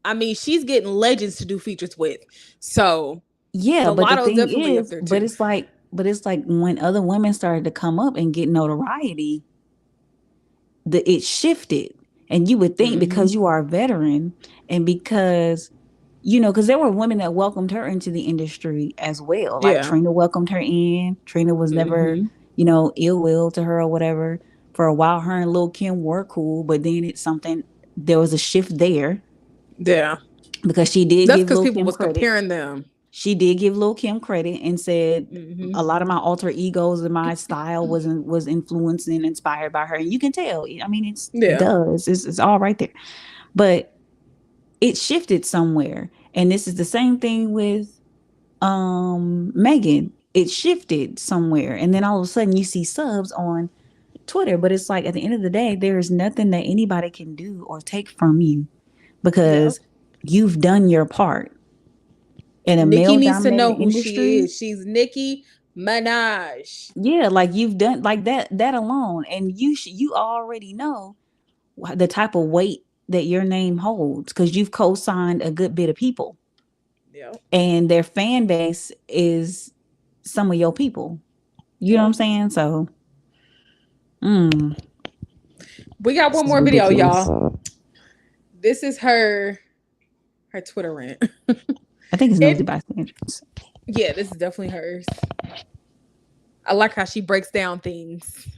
I mean, she's getting legends to do features with. So yeah, but Lotto's the thing definitely is, up there too. but it's like when other women started to come up and get notoriety, it shifted. And you would think because you are a veteran and because, because there were women that welcomed her into the industry as well. Like Trina welcomed her in. Trina was never, ill will to her or whatever. For a while, her and Lil' Kim were cool, but then there was a shift there. Yeah. Because she did That's give because Lil' people Kim was credit. Comparing them. She did give Lil' Kim credit and said a lot of my alter egos and my style was influenced and inspired by her. And you can tell. I mean, it does. It's all right there. But it shifted somewhere. And this is the same thing with Megan. It shifted somewhere. And then all of a sudden you see subs on Twitter. But it's like at the end of the day, there is nothing that anybody can do or take from you because you've done your part. In a Nicki needs to male-dominated know who industry, she is. She's Nicki Minaj. Yeah, like you've done like that alone, and you already know the type of weight that your name holds because you've co-signed a good bit of people. Yeah, and their fan base is some of your people. You know what I'm saying? So, we got one more video, y'all. This is her Twitter rant. I think it's Nosy Bystanders. Yeah, this is definitely hers. I like how she breaks down things.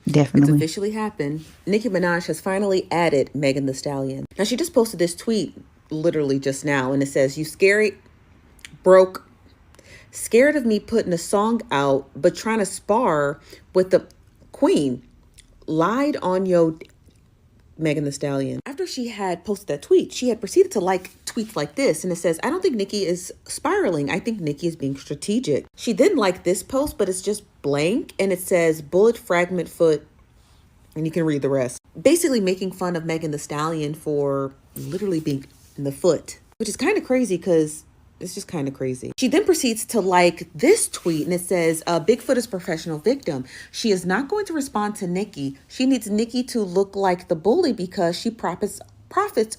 Definitely. It's officially happened. Nicki Minaj has finally added Megan Thee Stallion. Now, she just posted this tweet literally just now, and it says, "You scary, broke, scared of me putting a song out, but trying to spar with the queen. Lied on your Megan Thee Stallion." After she had posted that tweet, she had proceeded to like tweets like this, and it says, "I don't think Nicki is spiraling. I think Nicki is being strategic." She didn't like this post, but it's just blank, and it says bullet fragment foot, and you can read the rest. Basically making fun of Megan Thee Stallion for literally being in the foot, which is kind of crazy because it's just kind of crazy. She then proceeds to like this tweet, and it says, "Bigfoot is professional victim. She is not going to respond to Nicki. She needs Nicki to look like the bully because she profits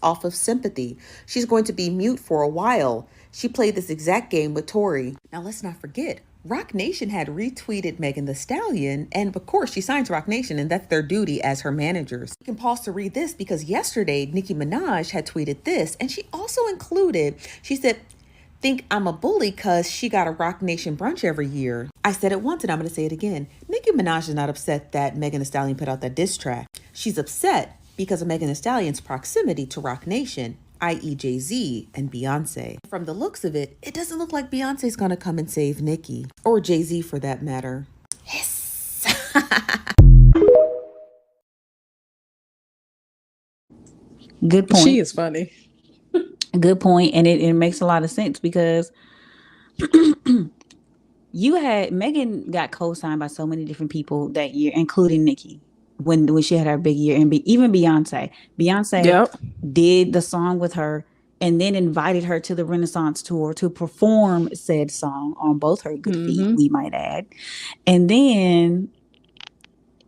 off of sympathy. She's going to be mute for a while. She played this exact game with Tory." Now, let's not forget, Roc Nation had retweeted Megan Thee Stallion, and of course she signs Roc Nation, and that's their duty as her managers. You can pause to read this because yesterday Nicki Minaj had tweeted this, and she also included, she said, "Think I'm a bully because she got a Roc Nation brunch every year." I said it once and I'm going to say it again. Nicki Minaj is not upset that Megan Thee Stallion put out that diss track. She's upset because of Megan Thee Stallion's proximity to Roc Nation, i.e. Jay-Z and Beyonce. From the looks of it, it doesn't look like Beyonce's going to come and save Nicki, or Jay-Z for that matter. Yes. Good point. She is funny. Good point, and it makes a lot of sense because Megan got co-signed by so many different people that year, including Nicki, when she had her big year, and even Beyonce. Beyonce did the song with her and then invited her to the Renaissance tour to perform said song on both her good feet, we might add. And then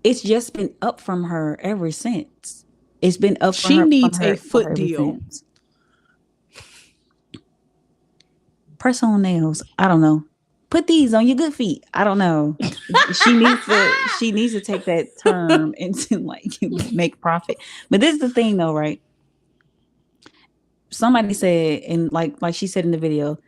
it's just been up from her ever since. It's been up from her. She needs a foot deal. Since. Press on nails. I don't know. Put these on your good feet. I don't know. She needs to take that term and to like make profit. But this is the thing though, right? Somebody said, and like she said in the video,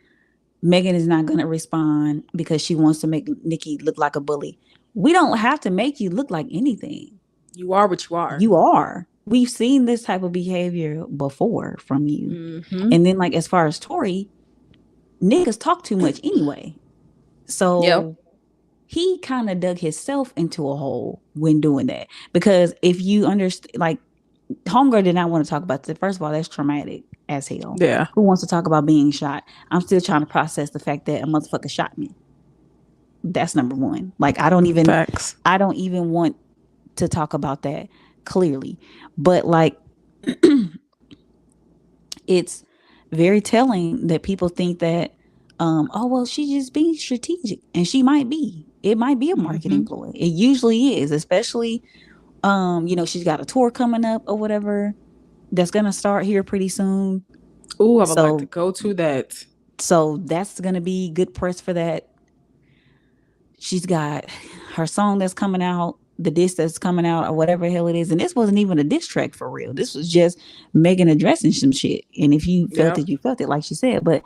Megan is not gonna respond because she wants to make Nicki look like a bully. We don't have to make you look like anything. You are what you are. You are. We've seen this type of behavior before from you. And then, like, as far as Tory, niggas talk too much anyway. So he kind of dug himself into a hole when doing that. Because if you understand, like, Homegirl did not want to talk about that. First of all, that's traumatic as hell. Yeah. Who wants to talk about being shot? I'm still trying to process the fact that a motherfucker shot me. That's number one. Like, I don't even want to talk about that clearly. But, like, it's very telling that people think that, oh, well, she's just being strategic. And she might be. It might be a marketing ploy. It usually is, especially, you know, she's got a tour coming up or whatever that's going to start here pretty soon. Oh, I would like to go to that. So that's going to be good press for that. She's got her song that's coming out, the diss that's coming out, or whatever the hell it is. And this wasn't even a diss track for real. This was just Megan addressing some shit. And if you felt it, you felt it, like she said. But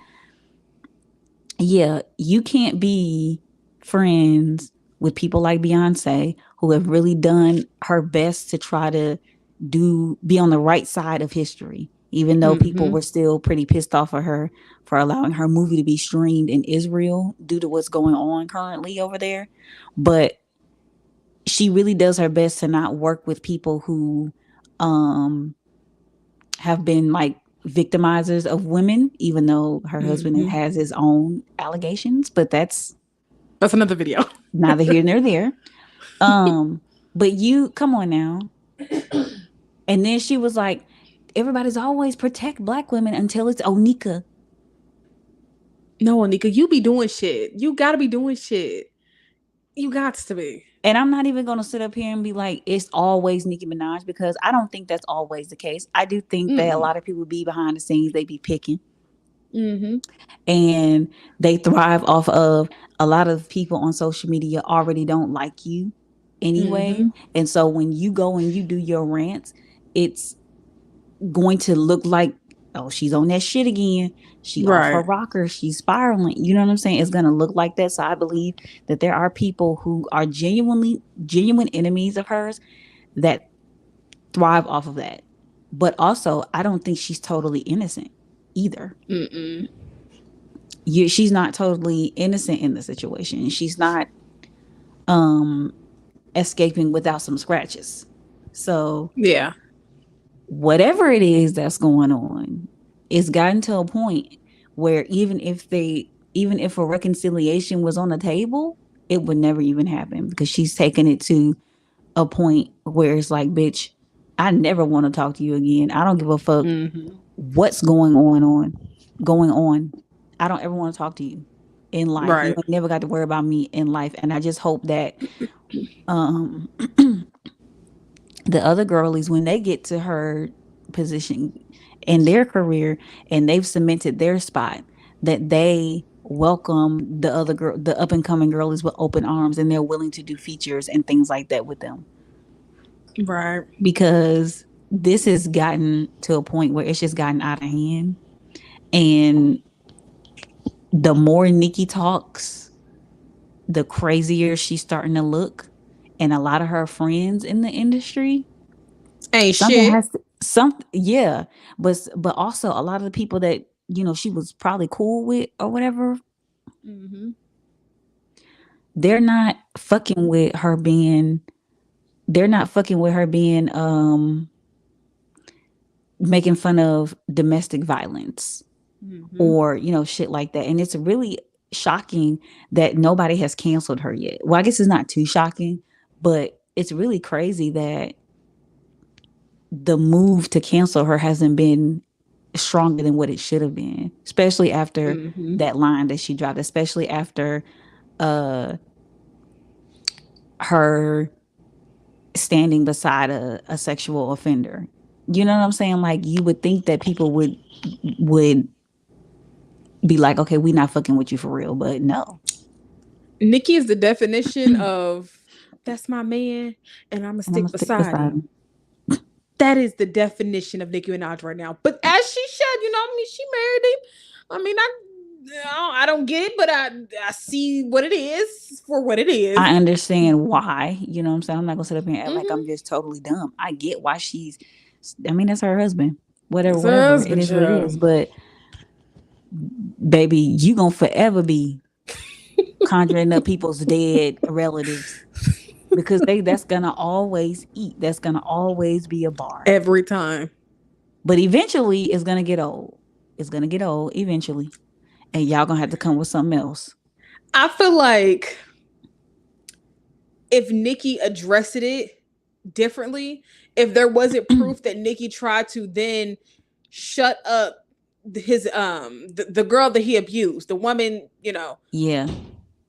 yeah, you can't be friends with people like Beyonce, who have really done her best to try to be on the right side of history, even though people were still pretty pissed off of her for allowing her movie to be streamed in Israel due to what's going on currently over there. But she really does her best to not work with people who have been like victimizers of women, even though her husband has his own allegations. But that's another video. Neither here nor there. But you come on now. And then she was like, everybody's always protect black women until it's Onika. No, Onika, you be doing shit. You gotta be doing shit. You got to be. And I'm not even gonna sit up here and be like, it's always Nicki Minaj, because I don't think that's always the case. I do think that a lot of people be behind the scenes, they be picking. And they thrive off of a lot of people on social media already don't like you anyway. And so when you go and you do your rants, it's going to look like, oh, she's on that shit again. She off her rocker. She's spiraling. You know what I'm saying? It's going to look like that. So I believe that there are people who are genuine enemies of hers that thrive off of that. But also, I don't think she's totally innocent either. She's not totally innocent in the situation. She's not escaping without some scratches. So yeah, whatever it is that's going on, it's gotten to a point where even if a reconciliation was on the table, it would never even happen, because she's taken it to a point where it's like, bitch, I never want to talk to you again. I don't give a fuck what's going on. I don't ever want to talk to you in life. You never got to worry about me in life. And I just hope that the other girlies, when they get to her position in their career and they've cemented their spot, that they welcome the up and coming girlies with open arms, and they're willing to do features and things like that with them. Right. Because this has gotten to a point where it's just gotten out of hand. And the more Nicki talks, the crazier she's starting to look. And a lot of her friends in the industry ain't shit. But also a lot of the people that, you know, she was probably cool with or whatever, they're not fucking with her being making fun of domestic violence or, you know, shit like that. And it's really shocking that nobody has canceled her yet. Well, I guess it's not too shocking, but it's really crazy that the move to cancel her hasn't been stronger than what it should have been, especially after that line that she dropped, especially after her standing beside a sexual offender. You know what I'm saying? Like, you would think that people would be like, okay, we not fucking with you for real, but no. Nicki is the definition of, that's my man, and I'm gonna stick beside him. That is the definition of Nicki Minaj right now. But as she should, you know, I mean, she married him. I mean, I don't get it, but I see what it is for what it is. I understand why. You know what I'm saying? I'm not gonna sit up here and act like I'm just totally dumb. I get why that's her husband. Whatever. It is what it is. But baby, you gonna forever be conjuring up people's dead relatives. Because that's gonna always eat. That's gonna always be a bar. Every time. But eventually it's gonna get old. It's gonna get old eventually. And y'all gonna have to come with something else. I feel like if Nicki addressed it differently, if there wasn't proof that Nicki tried to then shut up his the girl that he abused, the woman, Yeah.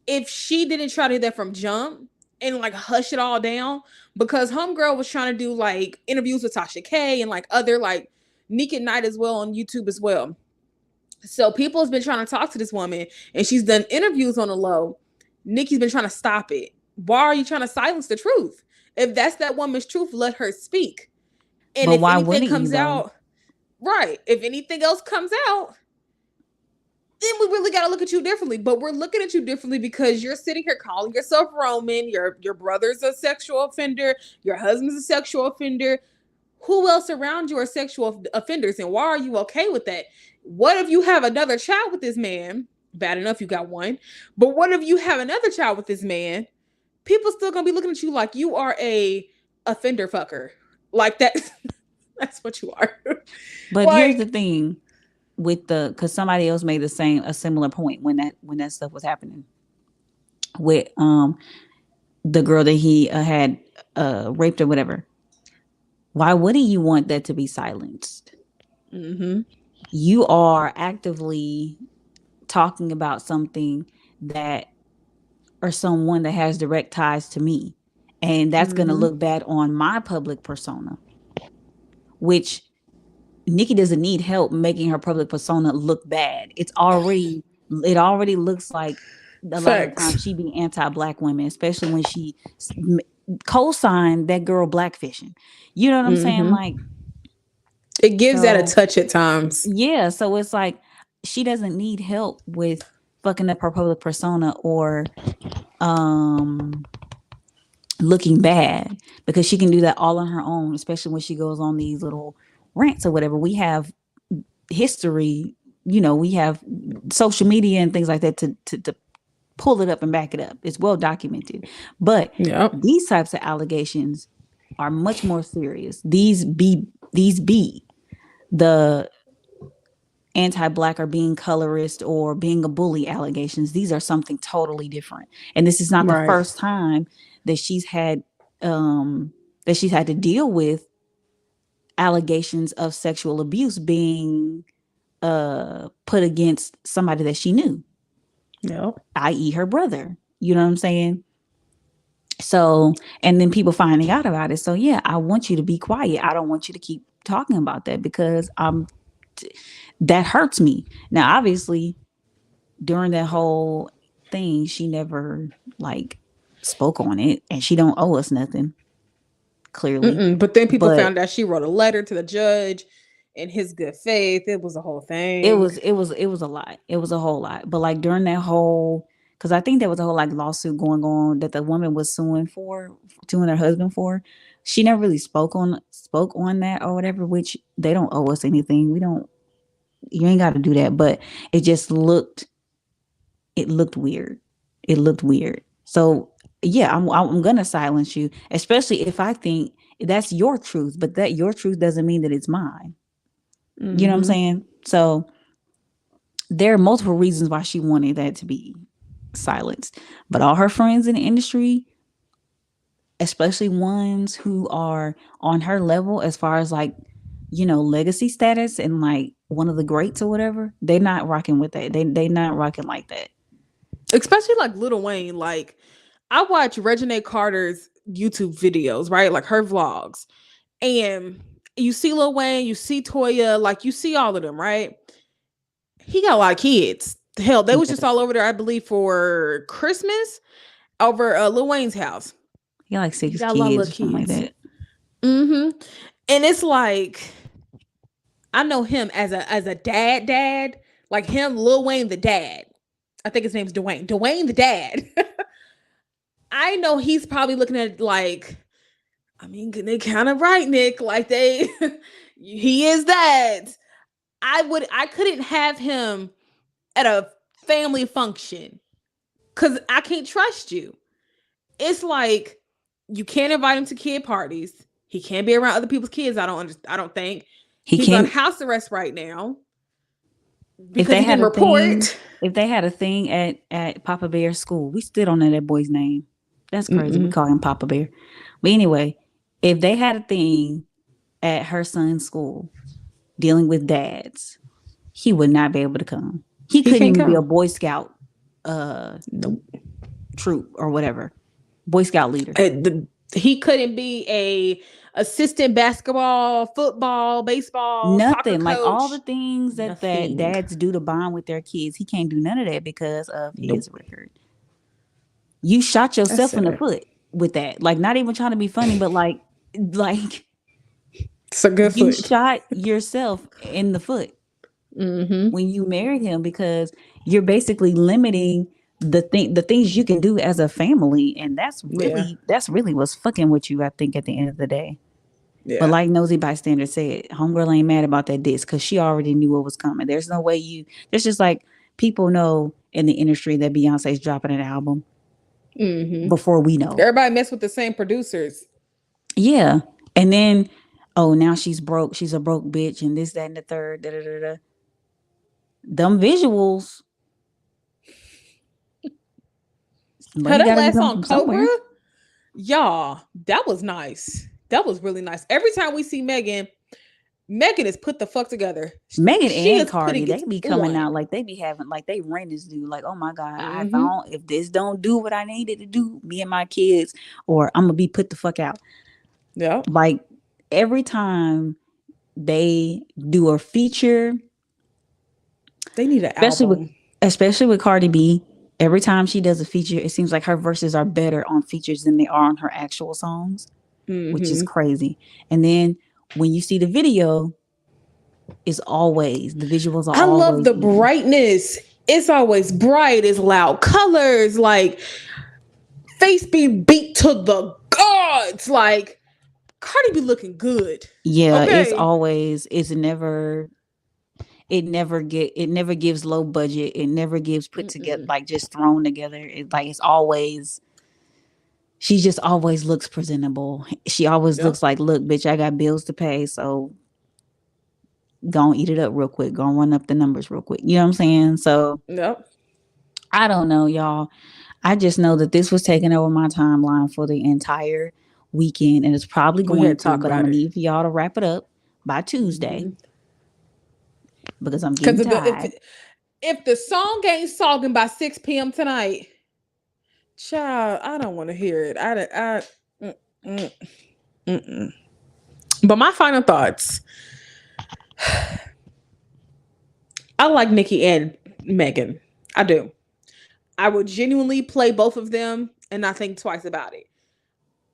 If she didn't try to do that from jump and like hush it all down, because homegirl was trying to do like interviews with Tasha K and like other like Nicki Night as well on YouTube as well. So people has been trying to talk to this woman and she's done interviews on the low. Nicki's been trying to stop it. Why are you trying to silence the truth? If that's that woman's truth, let her speak. And but if why anything comes you, out, right? If anything else comes out, then we really got to look at you differently. But we're looking at you differently because you're sitting here calling yourself Roman. Your brother's a sexual offender. Your husband's a sexual offender. Who else around you are sexual offenders? And why are you okay with that? What if you have another child with this man? Bad enough you got one. But what if you have another child with this man? People still gonna be looking at you like you are a offender fucker. Like that. That's what you are. But here's the thing with because somebody else made a similar point when that stuff was happening with the girl that he had raped or whatever. Why wouldn't you want that to be silenced? Mm-hmm. You are actively talking about something that or someone that has direct ties to me, and that's going to look bad on my public persona, which Nicki doesn't need help making her public persona look bad. It already looks like a lot of times she be anti-black women, especially when she co-signed that girl blackfishing. You know what I'm saying? Like, it gives that a touch at times. Yeah, so it's like she doesn't need help with fucking up her public persona or looking bad, because she can do that all on her own, especially when she goes on these little rants or whatever. We have history, we have social media and things like that to pull it up and back it up. It's well documented. But these types of allegations are much more serious. These be the anti-black or being colorist or being a bully allegations. These are something totally different. And this is not the first time that she's had to deal with allegations of sexual abuse being put against somebody that she knew. I.e. her brother. You know what I'm saying? So, and then people finding out about it. So yeah, I want you to be quiet. I don't want you to keep talking about that because that hurts me. Now, obviously, during that whole thing, she never spoke on it, and she don't owe us nothing. Clearly, but then people found out she wrote a letter to the judge in his good faith. It was a whole thing. It was a lot. It was a whole lot. But during that whole, because I think there was a whole lawsuit going on that the woman was suing her husband for. She never really spoke on that or whatever, which they don't owe us anything. You ain't got to do that. But it just looked weird. It looked weird. So yeah, I'm gonna silence you, especially if I think that's your truth. But that your truth doesn't mean that it's mine. You know what I'm saying? So there are multiple reasons why she wanted that to be silenced. But all her friends in the industry, especially ones who are on her level as far as legacy status and one of the greats or whatever, they're not rocking with that. They not rocking like that. Especially Lil Wayne. I watch Reginae Carter's YouTube videos, right? Her vlogs. And you see Lil Wayne, you see Toya, you see all of them, right? He got a lot of kids. Hell, they was just all over there, I believe, for Christmas over Lil Wayne's house. He got 6 kids or something like that. And it's I know him as a dad, Like him, Lil Wayne, the dad. I think his name's Dwayne. Dwayne, the dad. I know he's probably looking at it like, I mean, they kind of right, Nick. Like he is that. I couldn't have him at a family function because I can't trust you. It's like you can't invite him to kid parties. He can't be around other people's kids. I don't think he's on house arrest right now because he didn't report. If they had a thing at Papa Bear's school, we still don't know that boy's name. That's crazy. We call him Papa Bear. But anyway, if they had a thing at her son's school dealing with dads, he would not be able to come. He couldn't even be a Boy Scout troop or whatever. Boy Scout leader. He couldn't be a assistant basketball, football, baseball, nothing. soccer Like coach. all the things that dads do to bond with their kids. He can't do none of that because of his record. You shot yourself in the foot with that. Like, not even trying to be funny, but like it's a good you foot. shot yourself in the foot when you married him, because you're basically limiting the things you can do as a family, and that's really what's fucking with you, I think, at the end of the day. Yeah. But like Nosy Bystander said, homegirl ain't mad about that disc because she already knew what was coming. There's no way there's just like people know in the industry that Beyonce's dropping an album before we know. Everybody mess with the same producers. Yeah. And then, now she's broke. She's a broke bitch and this, that, and the third. Da, da, da, da. Them visuals. Her that last song, Cobra? Y'all, that was nice. That was really nice. Every time we see Megan is put the fuck together. Megan and Cardi, they be coming out like they be having, like they rent this dude. Like, oh my God, if this don't do what I needed to do, me and my kids, or I'm gonna be put the fuck out. Yeah. Like every time they do a feature, they need an album. Especially with Cardi B. Every time she does a feature, it seems like her verses are better on features than they are on her actual songs, which is crazy. And then when you see the video, it's always, the visuals are always. I love the brightness. It's always bright. It's loud colors. Like face be beat to the gods. Like Cardi be looking good. Yeah, it's always. It never gives low budget. It never gives put together, like just thrown together. It's always. She just always looks presentable. She always looks like, look, bitch, I got bills to pay, so go and eat it up real quick. Go and run up the numbers real quick. You know what I'm saying? So I don't know, y'all. I just know that this was taking over my timeline for the entire weekend, and it's probably going to, but I'm gonna need for y'all to wrap it up by Tuesday. Because I'm getting tired. If the song ain't sogging by 6 p.m. tonight, child, I don't want to hear it. But my final thoughts. I like Nicki and Megan. I do. I would genuinely play both of them and not think twice about it.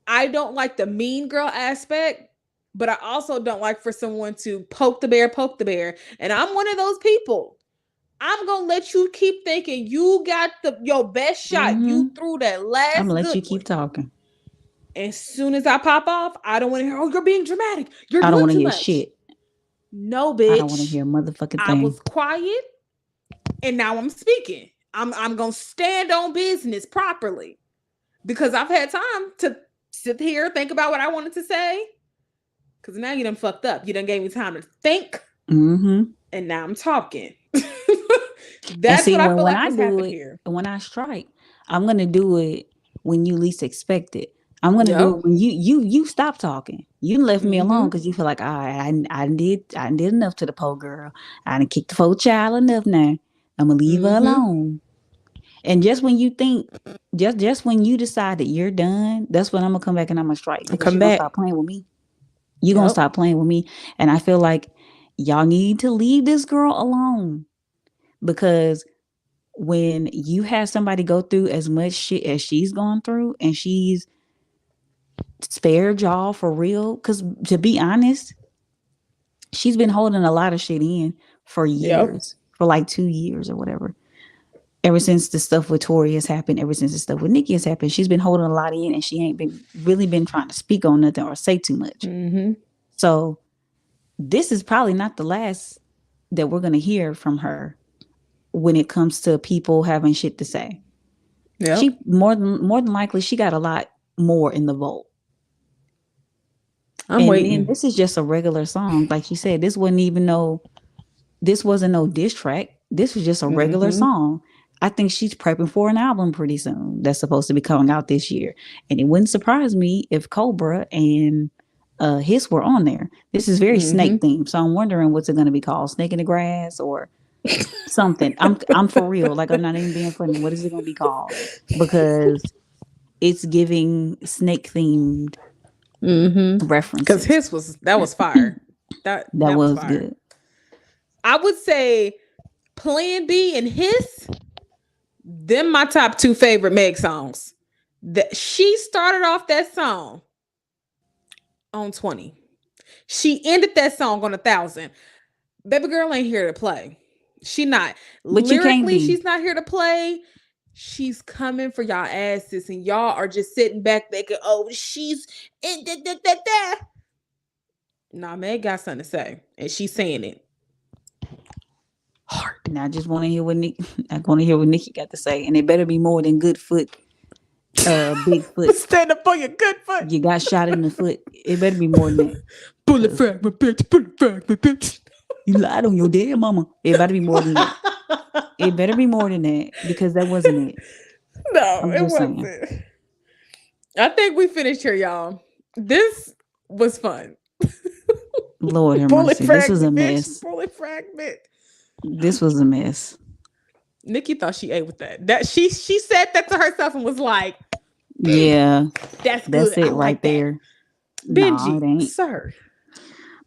I don't like the mean girl aspect, but I also don't like for someone to poke the bear. And I'm one of those people. I'm going to let you keep thinking you got your best shot. You threw that last I'm going to let you keep talking. As soon as I pop off, I don't want to hear, oh, you're being dramatic. I don't want to hear shit. No, bitch. I don't want to hear a motherfucking thing. I was quiet, and now I'm speaking. I'm going to stand on business properly because I've had time to sit here, think about what I wanted to say. Because now you done fucked up. You done gave me time to think. And now I'm talking. That's what I feel like has happened here. When I strike, I'm going to do it when you least expect it. I'm going to do it when you stop talking. You left me alone because you feel like, all right, I did enough to the poor girl. I done kicked the poor child enough now. I'm going to leave her alone. And just when you think, just when you decide that you're done, that's when I'm going to come back and I'm going to strike. Come back. Stop playing with me. You're going to stop playing with me. And I feel like y'all need to leave this girl alone. Because when you have somebody go through as much shit as she's gone through and she's spared y'all for real, because to be honest, she's been holding a lot of shit in for years. for like 2 years or whatever. Ever since the stuff with Tori has happened, ever since the stuff with Nicki has happened, she's been holding a lot in, and she ain't been trying to speak on nothing or say too much. Mm-hmm. So this is probably not the last that we're going to hear from her when it comes to people having shit to say. Yeah. She more than likely she got a lot more in the vault. I'm waiting. And this is just a regular song, like she said. This wasn't no diss track. This was just a regular song. I think she's prepping for an album pretty soon that's supposed to be coming out this year. And it wouldn't surprise me if Cobra and Hiss were on there. This is very snake themed. So I'm wondering what's it going to be called? Snake in the Grass or something. I'm for real. Like, I'm not even being funny. What is it going to be called? Because it's giving snake themed references. Because Hiss was fire. that was fire. good. I would say Plan B and Hiss, them my top 2 favorite Meg songs. That she started off that song on 20. She ended that song on 1,000. Baby girl ain't here to play. She not. But Lyrically, she's not here to play. She's coming for y'all asses, and y'all are just sitting back thinking, oh, she's in da. Nah, Meg got something to say, and she's saying it. Hard. And I just want to hear what Nicki got to say, and it better be more than good foot, big foot. Stand up on your good foot. You got shot in the foot. It better be more than that. Bullet fragment, bitch. Bullet fragment, bitch. You lied on your dead mama. It better be more than that. It better be more than that, because that wasn't it. No, it wasn't. I think we finished here, y'all. This was fun. Lord have mercy. This was a mess. Bullet fragment. This was a mess. Nicki thought she ate with that. That she said that to herself and was like, yeah, that's it like right there. Benji, no, it ain't. Sir.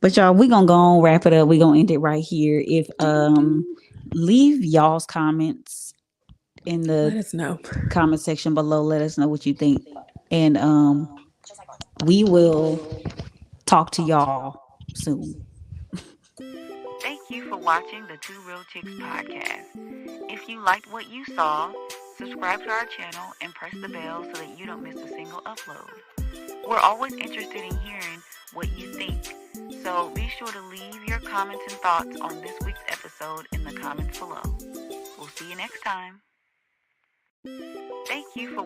But y'all, we gonna go on, wrap it up. We gonna end it right here. If leave y'all's comments in the let us know comment section below. Let us know what you think, and we will talk to y'all soon. Thank you for watching the Two Real Chicks podcast. If you liked what you saw, subscribe to our channel and press the bell so that you don't miss a single upload. We're always interested in hearing what you think, so be sure to leave your comments and thoughts on this week's episode in the comments below. We'll see you next time. Thank you for